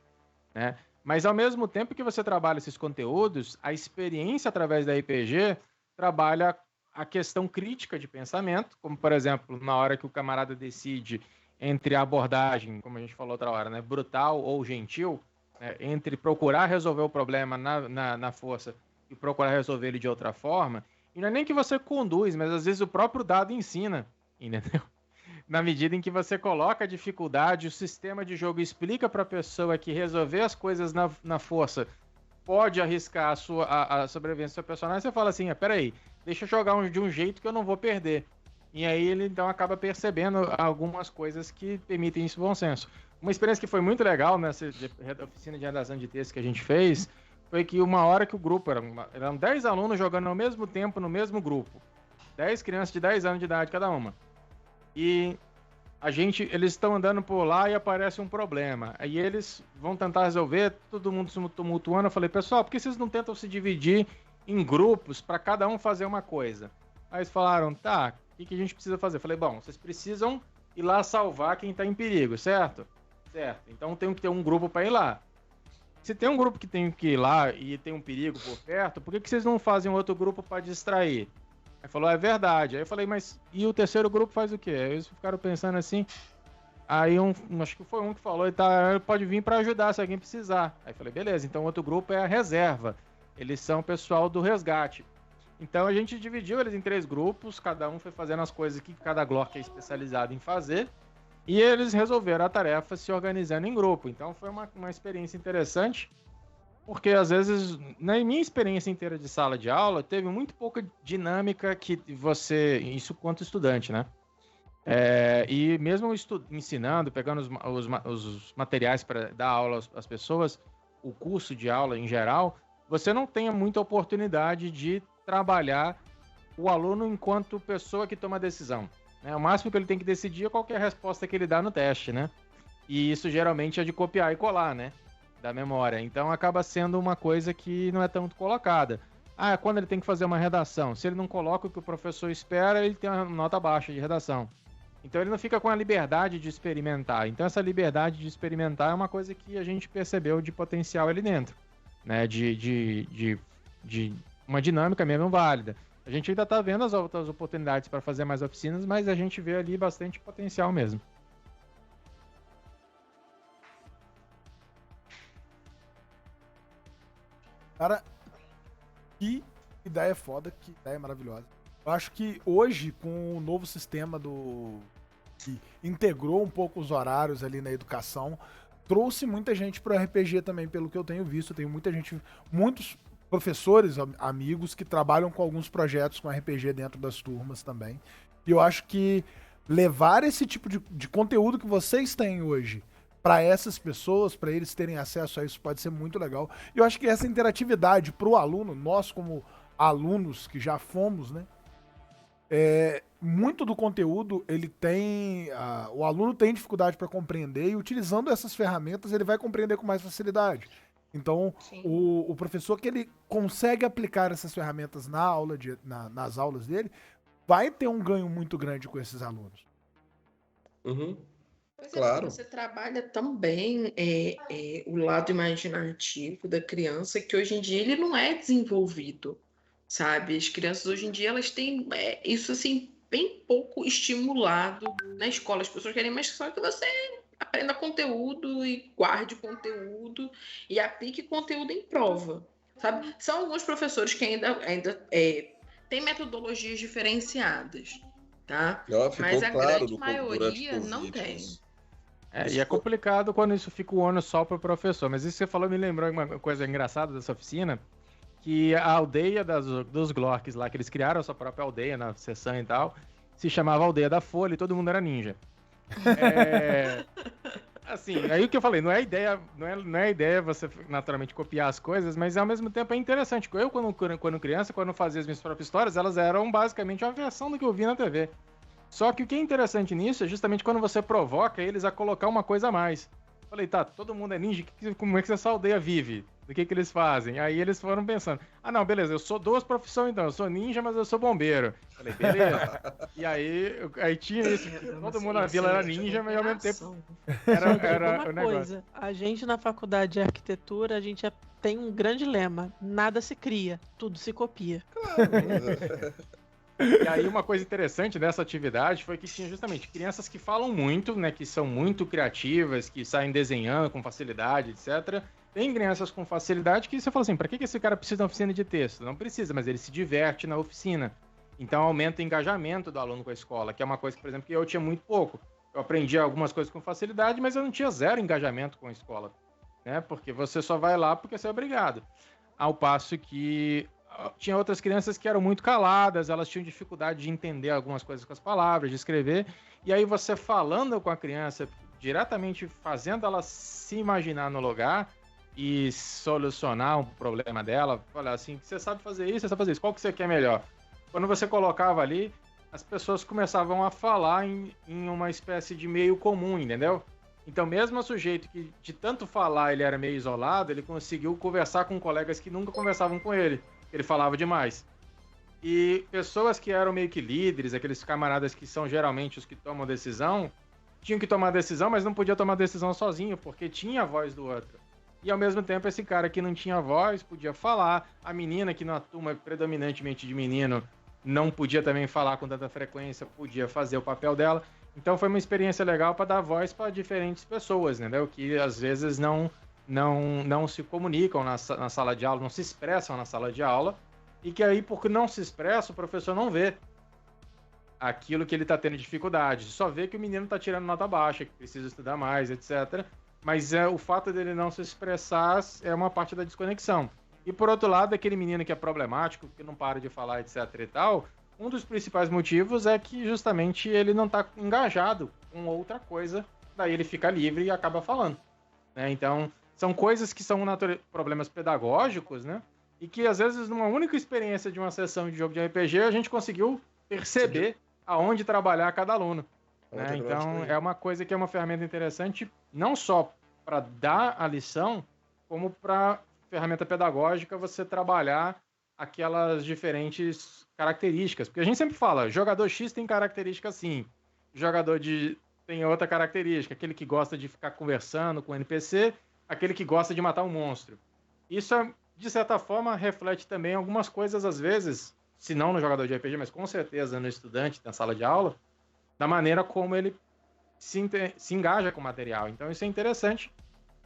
né? Mas, ao mesmo tempo que você trabalha esses conteúdos, a experiência através da RPG trabalha a questão crítica de pensamento, como, por exemplo, na hora que o camarada decide entre a abordagem, como a gente falou outra hora, né, brutal ou gentil, né, entre procurar resolver o problema na força e procurar resolver ele de outra forma, e não é nem que você conduz, mas às vezes o próprio dado ensina, entendeu? Na medida em que você coloca a dificuldade, o sistema de jogo explica para a pessoa que resolver as coisas na força pode arriscar a sobrevivência do seu personagem, você fala assim, peraí, deixa eu jogar de um jeito que eu não vou perder. E aí ele então acaba percebendo algumas coisas que permitem esse bom senso. Uma experiência que foi muito legal nessa oficina de redação de texto que a gente fez foi que uma hora que o grupo, eram 10 alunos jogando ao mesmo tempo no mesmo grupo. 10 crianças de 10 anos de idade cada uma. E eles estão andando por lá e aparece um problema. Aí eles vão tentar resolver, todo mundo se tumultuando. Eu falei, pessoal, por que vocês não tentam se dividir em grupos para cada um fazer uma coisa? Aí eles falaram, tá, o que a gente precisa fazer? Eu falei, bom, vocês precisam ir lá salvar quem tá em perigo, certo? Certo. Então tem que ter um grupo para ir lá. Se tem um grupo que tem que ir lá e tem um perigo por perto, por que vocês não fazem outro grupo para distrair? Aí falou, é verdade. Aí eu falei, mas e o terceiro grupo faz o quê? Aí eles ficaram pensando assim. Aí acho que foi um que falou, tá, pode vir para ajudar se alguém precisar. Aí eu falei, beleza, então o outro grupo é a reserva. Eles são o pessoal do resgate. Então a gente dividiu eles em 3 grupos, cada um foi fazendo as coisas que cada Glork é especializado em fazer. E eles resolveram a tarefa se organizando em grupo. Então foi uma experiência interessante, porque às vezes, na minha experiência inteira de sala de aula, teve muito pouca dinâmica que isso quanto estudante, né? E mesmo ensinando, pegando os materiais para dar aula às pessoas, o curso de aula em geral, você não tem muita oportunidade de trabalhar o aluno enquanto pessoa que toma decisão. O máximo que ele tem que decidir é qualquer resposta que ele dá no teste, né? E isso geralmente é de copiar e colar, né? Da memória. Então acaba sendo uma coisa que não é tanto colocada. Quando ele tem que fazer uma redação, se ele não coloca o que o professor espera, ele tem uma nota baixa de redação. Então ele não fica com a liberdade de experimentar. Então essa liberdade de experimentar é uma coisa que a gente percebeu de potencial ali dentro, né? De uma dinâmica mesmo válida. A gente ainda está vendo as outras oportunidades para fazer mais oficinas, mas a gente vê ali bastante potencial mesmo. Cara, que ideia foda, que ideia maravilhosa. Eu acho que hoje, com o novo sistema que integrou um pouco os horários ali na educação, trouxe muita gente pro RPG também, pelo que eu tenho visto. Tem muitos professores, amigos, que trabalham com alguns projetos com RPG dentro das turmas também. E eu acho que levar esse tipo de conteúdo que vocês têm hoje para essas pessoas, para eles terem acesso a isso, pode ser muito legal. E eu acho que essa interatividade pro aluno, nós como alunos que já fomos, né? Muito do conteúdo ele tem, o aluno tem dificuldade para compreender, e utilizando essas ferramentas ele vai compreender com mais facilidade. Então o professor que ele consegue aplicar essas ferramentas nas aulas dele vai ter um ganho muito grande com esses alunos. Uhum. Pois Claro. Você trabalha também o lado imaginativo da criança, que hoje em dia ele não é desenvolvido, sabe? As crianças hoje em dia elas têm isso assim bem pouco estimulado na escola. As pessoas querem mais só que você aprenda conteúdo e guarde conteúdo e aplique conteúdo em prova, sabe? São alguns professores que ainda têm metodologias diferenciadas, tá? Mas a grande maioria não tem. E é complicado quando isso fica o ônus só para o professor. Mas isso que você falou me lembrou uma coisa engraçada dessa oficina, que a aldeia dos Glorks lá, que eles criaram a sua própria aldeia na sessão e tal, se chamava Aldeia da Folha e todo mundo era ninja. Assim, aí o que eu falei, não é a ideia você naturalmente copiar as coisas, mas ao mesmo tempo é interessante. Eu, quando criança, quando fazia as minhas próprias histórias, elas eram basicamente uma versão do que eu vi na TV. Só que o que é interessante nisso é justamente quando você provoca eles a colocar uma coisa a mais. Eu falei, tá, todo mundo é ninja, como é que essa aldeia vive? Do que eles fazem? Aí eles foram pensando, não, beleza, eu sou 2 profissões então, eu sou ninja, mas eu sou bombeiro. Eu falei, beleza. E aí tinha isso, todo mundo na vila era ninja, mas ao mesmo tempo era o negócio. A gente na faculdade de arquitetura, a gente tem um grande lema, nada se cria, tudo se copia. Claro. E aí uma coisa interessante dessa atividade foi que tinha justamente crianças que falam muito, né, que são muito criativas, que saem desenhando com facilidade, etc. Tem crianças com facilidade que você fala assim, pra que esse cara precisa de uma oficina de texto? Não precisa, mas ele se diverte na oficina. Então aumenta o engajamento do aluno com a escola, que é uma coisa, por exemplo, que eu tinha muito pouco. Eu aprendi algumas coisas com facilidade, mas eu não tinha 0 engajamento com a escola, né? Porque você só vai lá porque você é obrigado. Ao passo que tinha outras crianças que eram muito caladas, elas tinham dificuldade de entender algumas coisas com as palavras, de escrever, e aí você falando com a criança, diretamente fazendo ela se imaginar no lugar, e solucionar um problema dela, falar assim, você sabe fazer isso, você sabe fazer isso, qual que você quer melhor? Quando você colocava ali, as pessoas começavam a falar em uma espécie de meio comum, entendeu? Então, mesmo o sujeito que de tanto falar ele era meio isolado, ele conseguiu conversar com colegas que nunca conversavam com ele, ele falava demais. E pessoas que eram meio que líderes, aqueles camaradas que são geralmente os que tomam decisão, tinham que tomar decisão, mas não podia tomar decisão sozinho, porque tinha a voz do outro. E ao mesmo tempo esse cara que não tinha voz podia falar, a menina que numa turma predominantemente de menino não podia também falar com tanta frequência, podia fazer o papel dela. Então foi uma experiência legal para dar voz para diferentes pessoas, entendeu? Que às vezes não se comunicam na sala de aula, não se expressam na sala de aula, e que aí, porque não se expressa, o professor não vê aquilo que ele está tendo dificuldade. Só vê que o menino está tirando nota baixa, que precisa estudar mais, etc. Mas o fato dele não se expressar é uma parte da desconexão. E por outro lado, aquele menino que é problemático, que não para de falar, etc e tal, um dos principais motivos é que justamente ele não está engajado com outra coisa, daí ele fica livre e acaba falando, né? Então, são coisas que são problemas pedagógicos, né? E que às vezes numa única experiência de uma sessão de jogo de RPG a gente conseguiu perceber aonde trabalhar cada aluno, né? Então, é uma coisa que é uma ferramenta interessante não só para dar a lição, como para ferramenta pedagógica você trabalhar aquelas diferentes características. Porque a gente sempre fala, jogador X tem característica assim, jogador tem outra característica, aquele que gosta de ficar conversando com o NPC, aquele que gosta de matar um monstro. Isso, de certa forma, reflete também algumas coisas, às vezes, se não no jogador de RPG, mas com certeza no estudante, na sala de aula, da maneira como ele se engaja com o material. Então isso é interessante,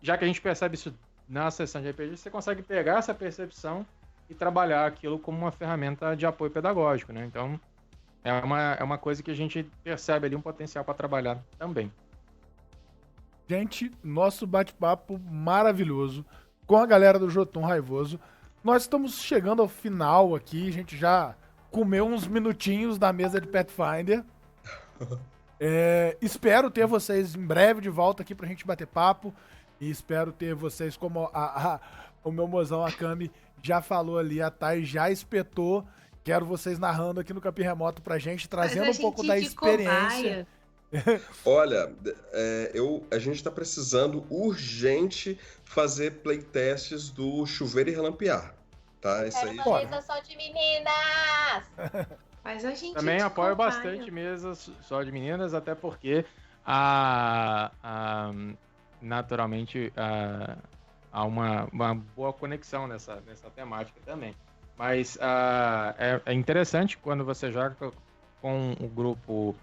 já que a gente percebe isso na sessão de RPG, você consegue pegar essa percepção e trabalhar aquilo como uma ferramenta de apoio pedagógico, né? Então, é uma coisa que a gente percebe ali um potencial para trabalhar também. Gente, nosso bate-papo maravilhoso com a galera do Jotun Raivoso. Nós estamos chegando ao final aqui, a gente já comeu uns minutinhos da mesa de Pathfinder. Espero ter vocês em breve de volta aqui pra gente bater papo. E espero ter vocês, como o meu mozão Akami já falou ali, a Thay já espetou. Quero vocês narrando aqui no Capim Remoto pra gente, trazendo um pouco da experiência. Olha, a gente tá precisando urgente fazer playtests do Chuveiro e Relampear, tá? Isso aí. Uma mesa só de meninas! Mas a gente também apoio bastante mesas só de meninas, até porque naturalmente há uma boa conexão nessa temática também. Mas é interessante quando você joga com o grupo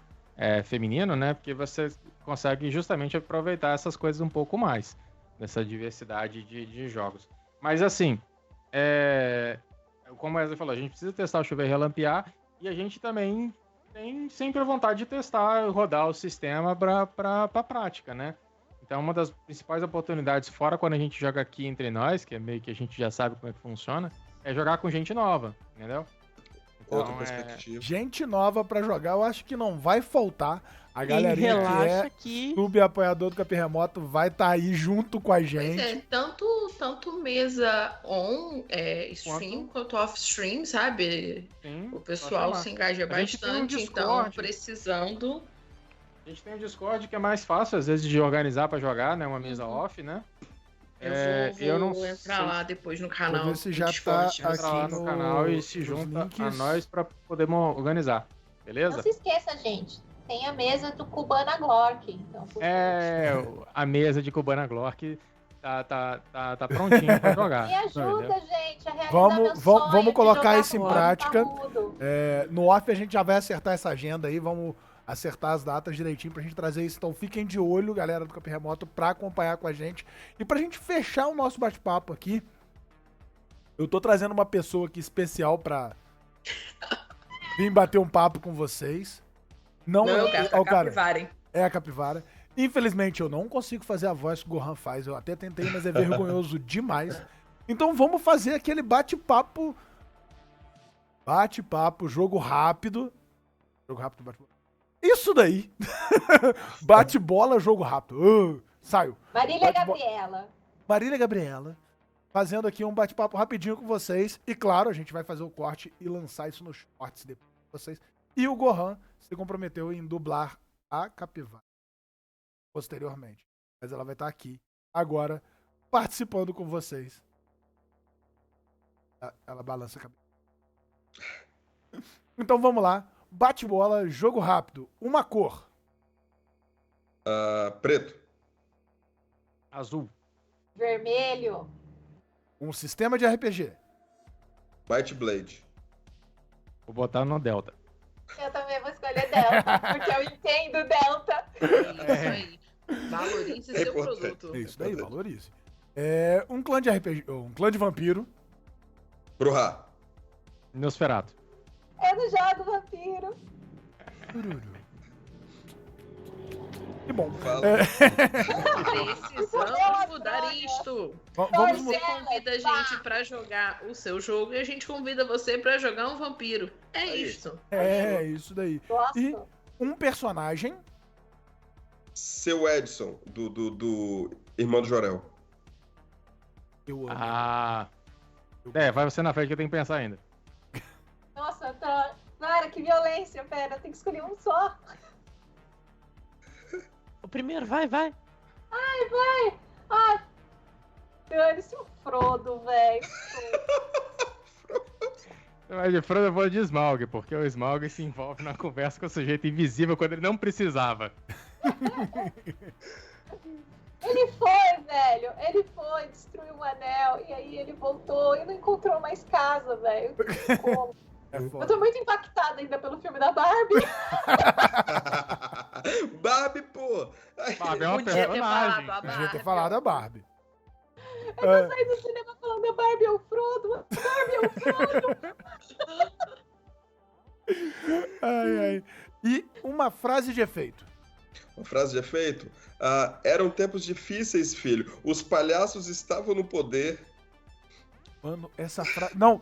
feminino, né? Porque você consegue justamente aproveitar essas coisas um pouco mais, dessa diversidade de jogos. Mas assim, como a Wesley falou, a gente precisa testar o Chuveiro e Relampear, e a gente também tem sempre a vontade de testar, rodar o sistema para prática, né? Então, uma das principais oportunidades, fora quando a gente joga aqui entre nós, que é meio que a gente já sabe como é que funciona, é jogar com gente nova, entendeu? Então, outra perspectiva. Gente nova pra jogar, eu acho que não vai faltar. A galerinha que sub apoiador do Capim Remoto vai estar aí junto com a gente. Tanto mesa on stream quanto off stream, sabe? Sim, o pessoal se engaja bastante, então precisando. A gente tem o Discord, que é mais fácil, às vezes, de organizar pra jogar, né? Uma mesa off, né? Eu vou entrar lá depois no canal. Ver se já tá aqui lá no canal e se junta a nós pra podermos organizar, beleza? Não se esqueça, gente. Tem a mesa do Cubana Glork. Então, a mesa de Cubana Glork tá prontinha pra jogar. Me ajuda, gente, a realizar meu sonho vamos colocar de isso em jogar prática. Parrudo. No off a gente já vai acertar essa agenda aí, vamos acertar as datas direitinho pra gente trazer isso. Então fiquem de olho, galera do Capim Remoto, pra acompanhar com a gente. E pra gente fechar o nosso bate-papo aqui, eu tô trazendo uma pessoa aqui especial pra vir bater um papo com vocês. Não, Capivara, hein? É a Capivara. Infelizmente, eu não consigo fazer a voz que o Gohan faz. Eu até tentei, mas é vergonhoso demais. Então vamos fazer aquele bate-papo. Bate-papo, jogo rápido. Jogo rápido, bate-papo. Isso daí. Bate-bola, jogo rápido. Saiu. Marília Gabriela. Marília Gabriela, fazendo aqui um bate-papo rapidinho com vocês. E claro, a gente vai fazer o corte e lançar isso nos shorts depois de vocês. E o Gohan se comprometeu em dublar a Capivara posteriormente. Mas ela vai estar aqui agora participando com vocês. Ela balança a cabeça. Então vamos lá. Bate-bola, jogo rápido. Uma cor. Preto. Azul. Vermelho. Um sistema de RPG. Might Blade. Vou botar no Delta. Eu também vou escolher Delta, porque eu entendo Delta. Isso aí. Valorize seu importante. produto. É isso daí, valorize. Um clã de RPG, um clã de vampiro. Bruhá. Nosferatu. Eu não jogo vampiro. Que bom. Fala. Precisamos mudar isto. Vamos Você convida a gente pra jogar o seu jogo e a gente convida você pra jogar um vampiro. É Aí. isso. É, isso daí. Gosto. E um personagem. Seu Edson, do Irmão do Jorel. Eu amo. Vai você na frente que eu tenho que pensar ainda. Nossa, eu tô... Cara, que violência. Pera, eu tenho que escolher um só. O primeiro, vai. Ai, dane-se o Frodo, velho. Mas de Frodo eu vou de Smaug, porque o Smaug se envolve na conversa com o sujeito invisível quando ele não precisava. Ele foi, velho. Ele foi, destruiu o anel. E aí ele voltou e não encontrou mais casa, velho. Como? Eu foda. tô muito impactada ainda pelo filme da Barbie. Barbie, pô! Barbie é uma Podia ter personagem. falado a Devia ter falado a Barbie. Eu vou sair do cinema falando a Barbie é o Frodo. A Barbie é o Frodo. Ai. E uma frase de efeito. Uma frase de efeito. Eram tempos difíceis, filho. Os palhaços estavam no poder. Mano, essa frase... Não,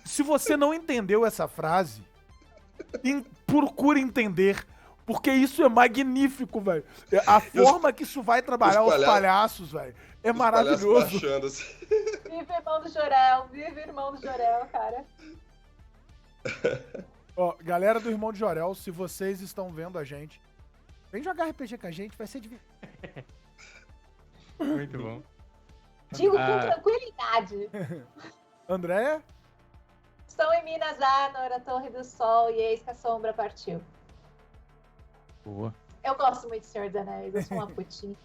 se você não entendeu essa frase, procure entender, porque isso é magnífico, velho. A forma que isso vai trabalhar os palhaços, velho, é maravilhoso. Baixando, assim. Viva Irmão do Jorel. Viva Irmão do Jorel, cara. Ó, galera do Irmão de Jorel, se vocês estão vendo a gente, vem jogar RPG com a gente, vai ser divertido. Muito bom. Digo com tranquilidade. Andréia? Estou em Minas Anor, na Torre do Sol, e eis que a sombra partiu. Boa. Eu gosto muito de Senhor dos Anéis, eu sou uma putinha.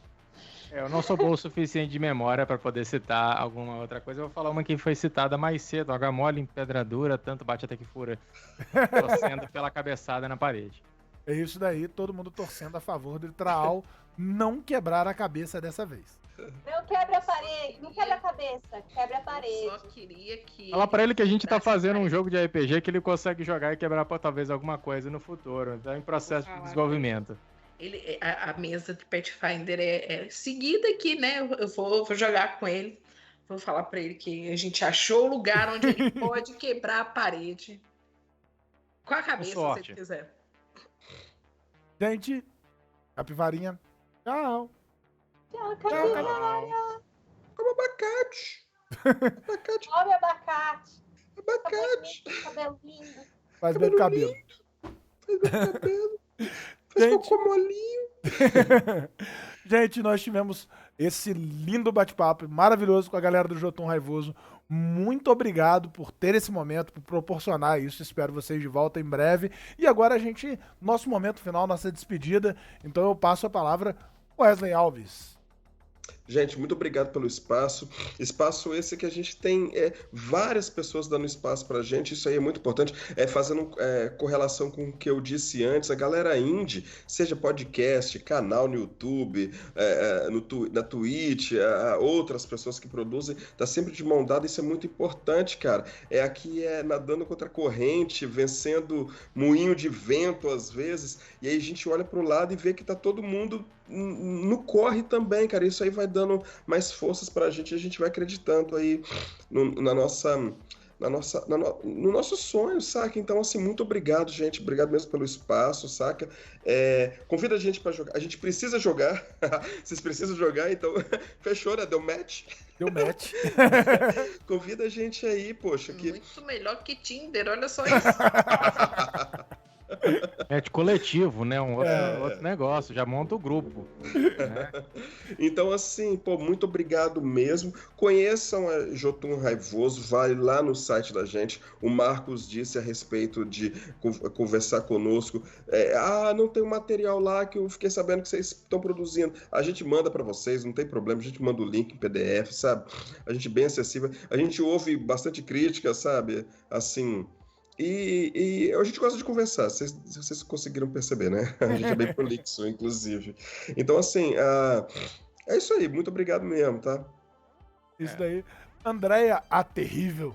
Eu não sou bom o suficiente de memória pra poder citar alguma outra coisa. Eu vou falar uma que foi citada mais cedo. Água mole em pedra dura, tanto bate até que fura. Torcendo pela cabeçada na parede. É isso daí, todo mundo torcendo a favor do Traal não quebrar a cabeça dessa vez. Não quebra a parede, não quebra a cabeça, quebra a parede. Eu só queria que... Fala pra ele que a gente tá fazendo um jogo de RPG que ele consegue jogar e quebrar talvez alguma coisa no futuro. Tá em processo de desenvolvimento. A mesa de Pathfinder é seguida aqui, né? Eu vou jogar com ele. Vou falar pra ele que a gente achou o lugar onde ele pode quebrar a parede. Com a cabeça, se ele quiser. Gente, Capivarinha, tchau. Tchau, Capivara. Como abacate. Abacate. Come abacate. Abacate. Cabelo lindo. Faz bem do cabelo. Faz bem do cabelo. Faz cocô molinho. Gente, nós tivemos esse lindo bate-papo maravilhoso com a galera do Jotun Raivoso. Muito obrigado por ter esse momento, por proporcionar isso. Espero vocês de volta em breve. E agora nosso momento final, nossa despedida. Então eu passo a palavra Wesley Alves. Gente, muito obrigado pelo espaço. Espaço esse que a gente tem várias pessoas dando espaço pra gente. Isso aí é muito importante. Fazendo correlação com o que eu disse antes, a galera indie, seja podcast, canal no YouTube, na Twitch, outras pessoas que produzem, tá sempre de mão dada. Isso é muito importante, cara. Aqui nadando contra a corrente, vencendo moinho de vento às vezes. E aí a gente olha pro lado e vê que tá todo mundo no corre também, cara. Isso aí vai dando mais forças pra gente e a gente vai acreditando aí na nossa no nosso sonho, saca? Então, assim, muito obrigado, gente. Obrigado mesmo pelo espaço, saca? Convida a gente pra jogar. A gente precisa jogar. Vocês precisam jogar, então fechou, né? Deu match. Deu match. Convida a gente aí, poxa. Muito melhor que Tinder, olha só isso. É de coletivo, né? Outro negócio, já monta o grupo. Né? Então, assim, pô, muito obrigado mesmo. Conheçam a Jotun Raivoso, vai lá no site da gente. O Marcos disse a respeito de conversar conosco. Não tem um material lá que eu fiquei sabendo que vocês estão produzindo. A gente manda para vocês, não tem problema. A gente manda o link em PDF, sabe? A gente é bem acessível. A gente ouve bastante crítica, sabe? Assim... E a gente gosta de conversar, vocês conseguiram perceber, né? A gente é bem prolixo, inclusive. Então, assim, é isso aí. Muito obrigado mesmo, tá? Isso daí. Andréia, a terrível.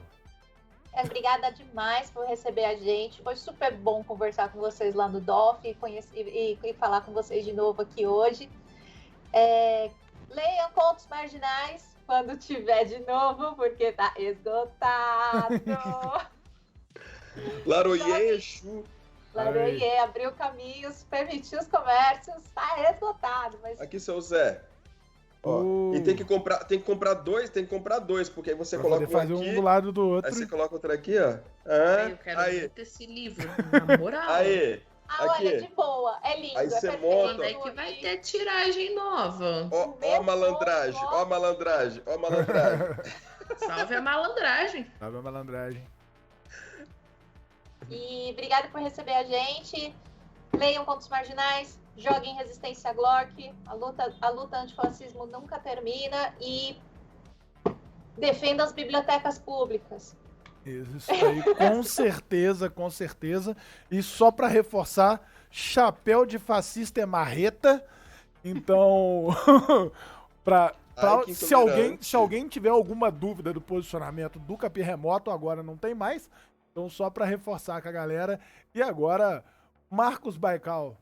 Obrigada demais por receber a gente. Foi super bom conversar com vocês lá no DOF e falar com vocês de novo aqui hoje. Leiam Contos Marginais quando tiver de novo, porque tá esgotado. Laroyê, Exu. Laroyê, abriu caminhos, permitiu os comércios, tá esgotado. Mas... Aqui, seu Zé. Ó, e tem que comprar dois, porque aí você coloca fazer aqui, um do lado do outro. Aí você coloca outro aqui, ó. Eu quero muito esse livro, na moral. Aí. Olha, de boa, é lindo, aí você perfeito. monta. Quando é que vai ter tiragem nova? Ó a malandragem. Salve a malandragem. Salve a malandragem. E obrigada por receber a gente. Leiam Contos Marginais, joguem Resistência Glock. A luta antifascismo nunca termina. E defendam as bibliotecas públicas. Isso aí, com certeza. E só para reforçar, chapéu de fascista é marreta. Então, se alguém tiver alguma dúvida do posicionamento do Capim Remoto, agora não tem mais. Então, só para reforçar com a galera. E agora, Marcos Baikal.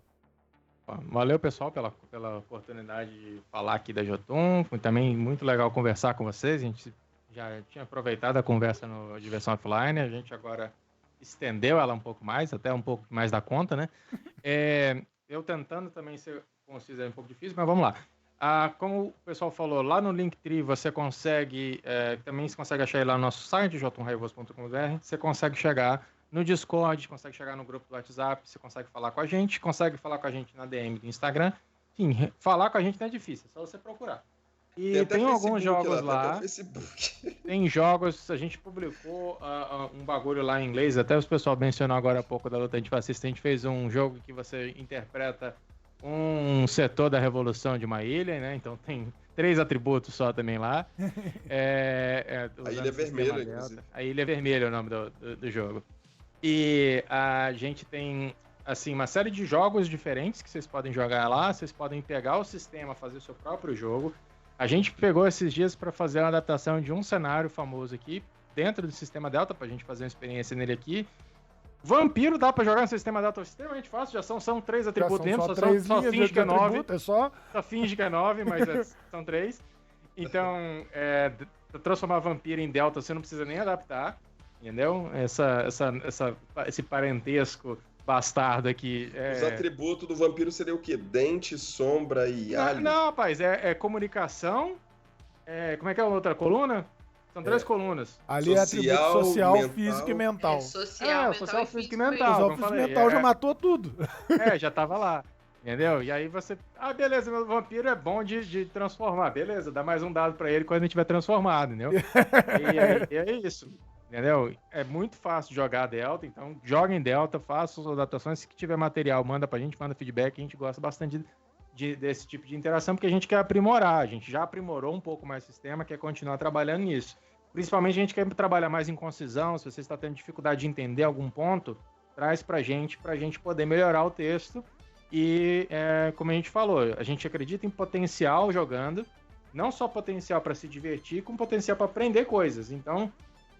Valeu, pessoal, pela oportunidade de falar aqui da Jotun. Foi também muito legal conversar com vocês. A gente já tinha aproveitado a conversa no Diversão Offline. A gente agora estendeu ela um pouco mais, até um pouco mais da conta, né? Eu tentando também ser conciso é um pouco difícil, mas vamos lá. Como o pessoal falou, lá no Linktree você consegue, também você consegue achar aí lá no nosso site, jotunraivoso.com.br, você consegue chegar no Discord, consegue chegar no grupo do WhatsApp, você consegue falar com a gente na DM do Instagram. Enfim, falar com a gente não é difícil, é só você procurar. E tem alguns jogos lá. Tem jogos, a gente publicou um bagulho lá em inglês, até o pessoal mencionou agora há pouco da luta antifascista, a gente fez um jogo que você interpreta um setor da revolução de uma ilha, né? Então tem 3 atributos só também lá. A Ilha Vermelha, inclusive. A Ilha Vermelha é o nome do jogo. E a gente tem, assim, uma série de jogos diferentes que vocês podem jogar lá. Vocês podem pegar o sistema, fazer o seu próprio jogo. A gente pegou esses dias para fazer uma adaptação de um cenário famoso aqui, dentro do sistema Delta, pra gente fazer uma experiência nele aqui. Vampiro dá pra jogar no sistema Delta extremamente fácil, já são 3 atributos dentro, só finge que é 9. Só finge que é 9, mas são 3. Então, transformar vampiro em Delta você não precisa nem adaptar, entendeu? Esse parentesco bastardo aqui. Os atributos do vampiro seriam o quê? Dente, sombra e alho? Não, rapaz, é comunicação. Como é que é a outra coluna? São 3 colunas. Ali é atributo social, mental. Físico e mental. Social, físico e mental. Social, físico e mental já matou tudo. Já tava lá. Entendeu? E aí você... beleza, meu vampiro é bom de transformar. Beleza, dá mais um dado pra ele quando ele tiver transformado, entendeu? E é isso. Entendeu? É muito fácil jogar Delta, então joga em Delta, faça suas adaptações. Se tiver material, manda pra gente, manda feedback. A gente gosta bastante desse tipo de interação, porque a gente quer aprimorar. A gente já aprimorou um pouco mais o sistema, quer continuar trabalhando nisso. Principalmente a gente quer trabalhar mais em concisão. Se você está tendo dificuldade de entender algum ponto, traz pra gente poder melhorar o texto. E, como a gente falou, a gente acredita em potencial jogando, não só potencial para se divertir, como potencial para aprender coisas. Então,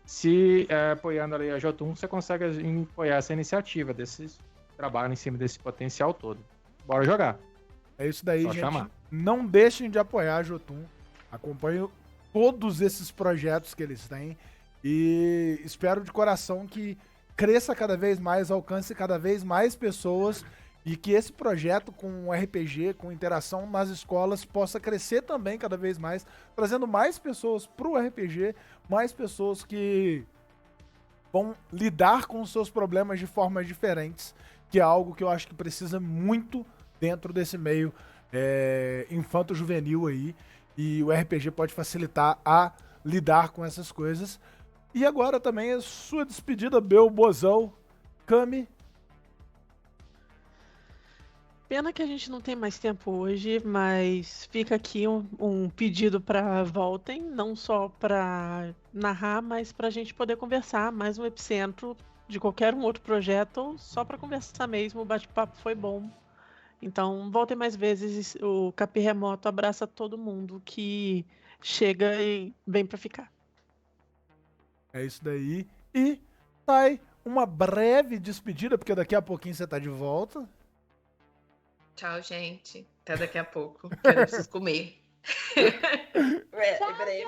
se apoiando ali a Jotun, você consegue apoiar essa iniciativa, desses trabalhos em cima desse potencial todo. Bora jogar. É isso daí, só gente. Chamar. Não deixem de apoiar a Jotun. Acompanhem todos esses projetos que eles têm. E espero de coração que cresça cada vez mais, alcance cada vez mais pessoas e que esse projeto com RPG, com interação nas escolas, possa crescer também cada vez mais, trazendo mais pessoas pro RPG, mais pessoas que vão lidar com os seus problemas de formas diferentes, que é algo que eu acho que precisa muito dentro desse meio infanto-juvenil aí, e o RPG pode facilitar a lidar com essas coisas. E agora também a sua despedida, Bel Bozão, Cami. Pena que a gente não tem mais tempo hoje, mas fica aqui um pedido para voltem, não só para narrar, mas para a gente poder conversar mais um epicentro de qualquer um outro projeto, ou só para conversar mesmo. O bate-papo foi bom. Então, voltem mais vezes. O Capi Remoto abraça todo mundo que chega e vem para ficar. É isso daí. E sai uma breve despedida, porque daqui a pouquinho você tá de volta. Tchau, gente. Até daqui a pouco, que eu preciso comer. Tchau, Breve.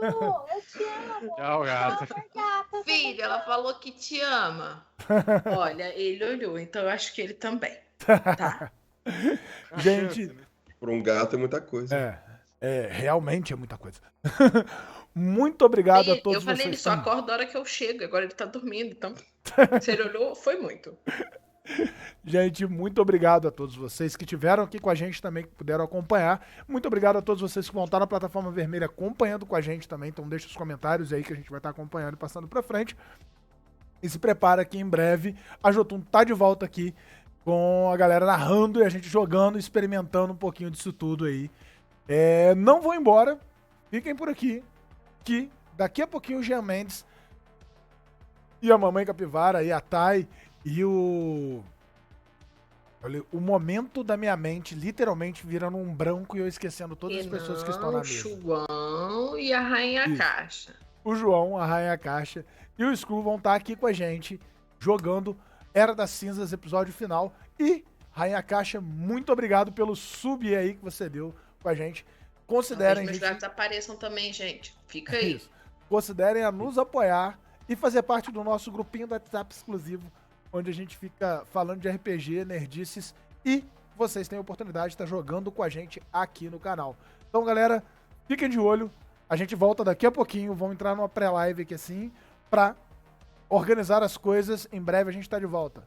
gato! Eu te amo! Tchau, gato. Tchau, gata! Filho, ela falou que te ama. Olha, ele olhou, então eu acho que ele também. Tá. Gente, Por um gato é muita coisa. realmente é muita coisa. Muito obrigado a E todos eu falei, vocês. ele só acorda a hora que eu chego. Agora ele tá dormindo, então. Se ele olhou, foi muito. Gente, muito obrigado a todos vocês que estiveram aqui com a gente também, que puderam acompanhar. Muito obrigado a todos vocês que vão estar na plataforma vermelha acompanhando com a gente também. Então deixa os comentários aí que a gente vai estar acompanhando e passando pra frente. E se prepara que em breve a Jotun tá de volta aqui com a galera narrando e a gente jogando, experimentando um pouquinho disso tudo aí. Não vão embora, fiquem por aqui, que daqui a pouquinho o Jean Mendes e a Mamãe Capivara e a Thay e o momento da minha mente literalmente virando um branco e eu esquecendo todas as pessoas que estão na O mesa. João e a Rainha Isso. Caixa. O João, a Rainha Caixa e o Screw vão estar aqui com a gente jogando Era das Cinzas, episódio final. E, Rainha Caixa, muito obrigado pelo sub aí que você deu com a gente. Considerem, Talvez meus gente, gatos apareçam também, gente. Fica aí. isso. Considerem a nos apoiar e fazer parte do nosso grupinho do WhatsApp exclusivo, onde a gente fica falando de RPG, nerdices e vocês têm a oportunidade de estar jogando com a gente aqui no canal. Então, galera, fiquem de olho. A gente volta daqui a pouquinho. Vamos entrar numa pré-live aqui assim pra organizar as coisas. Em breve a gente tá de volta.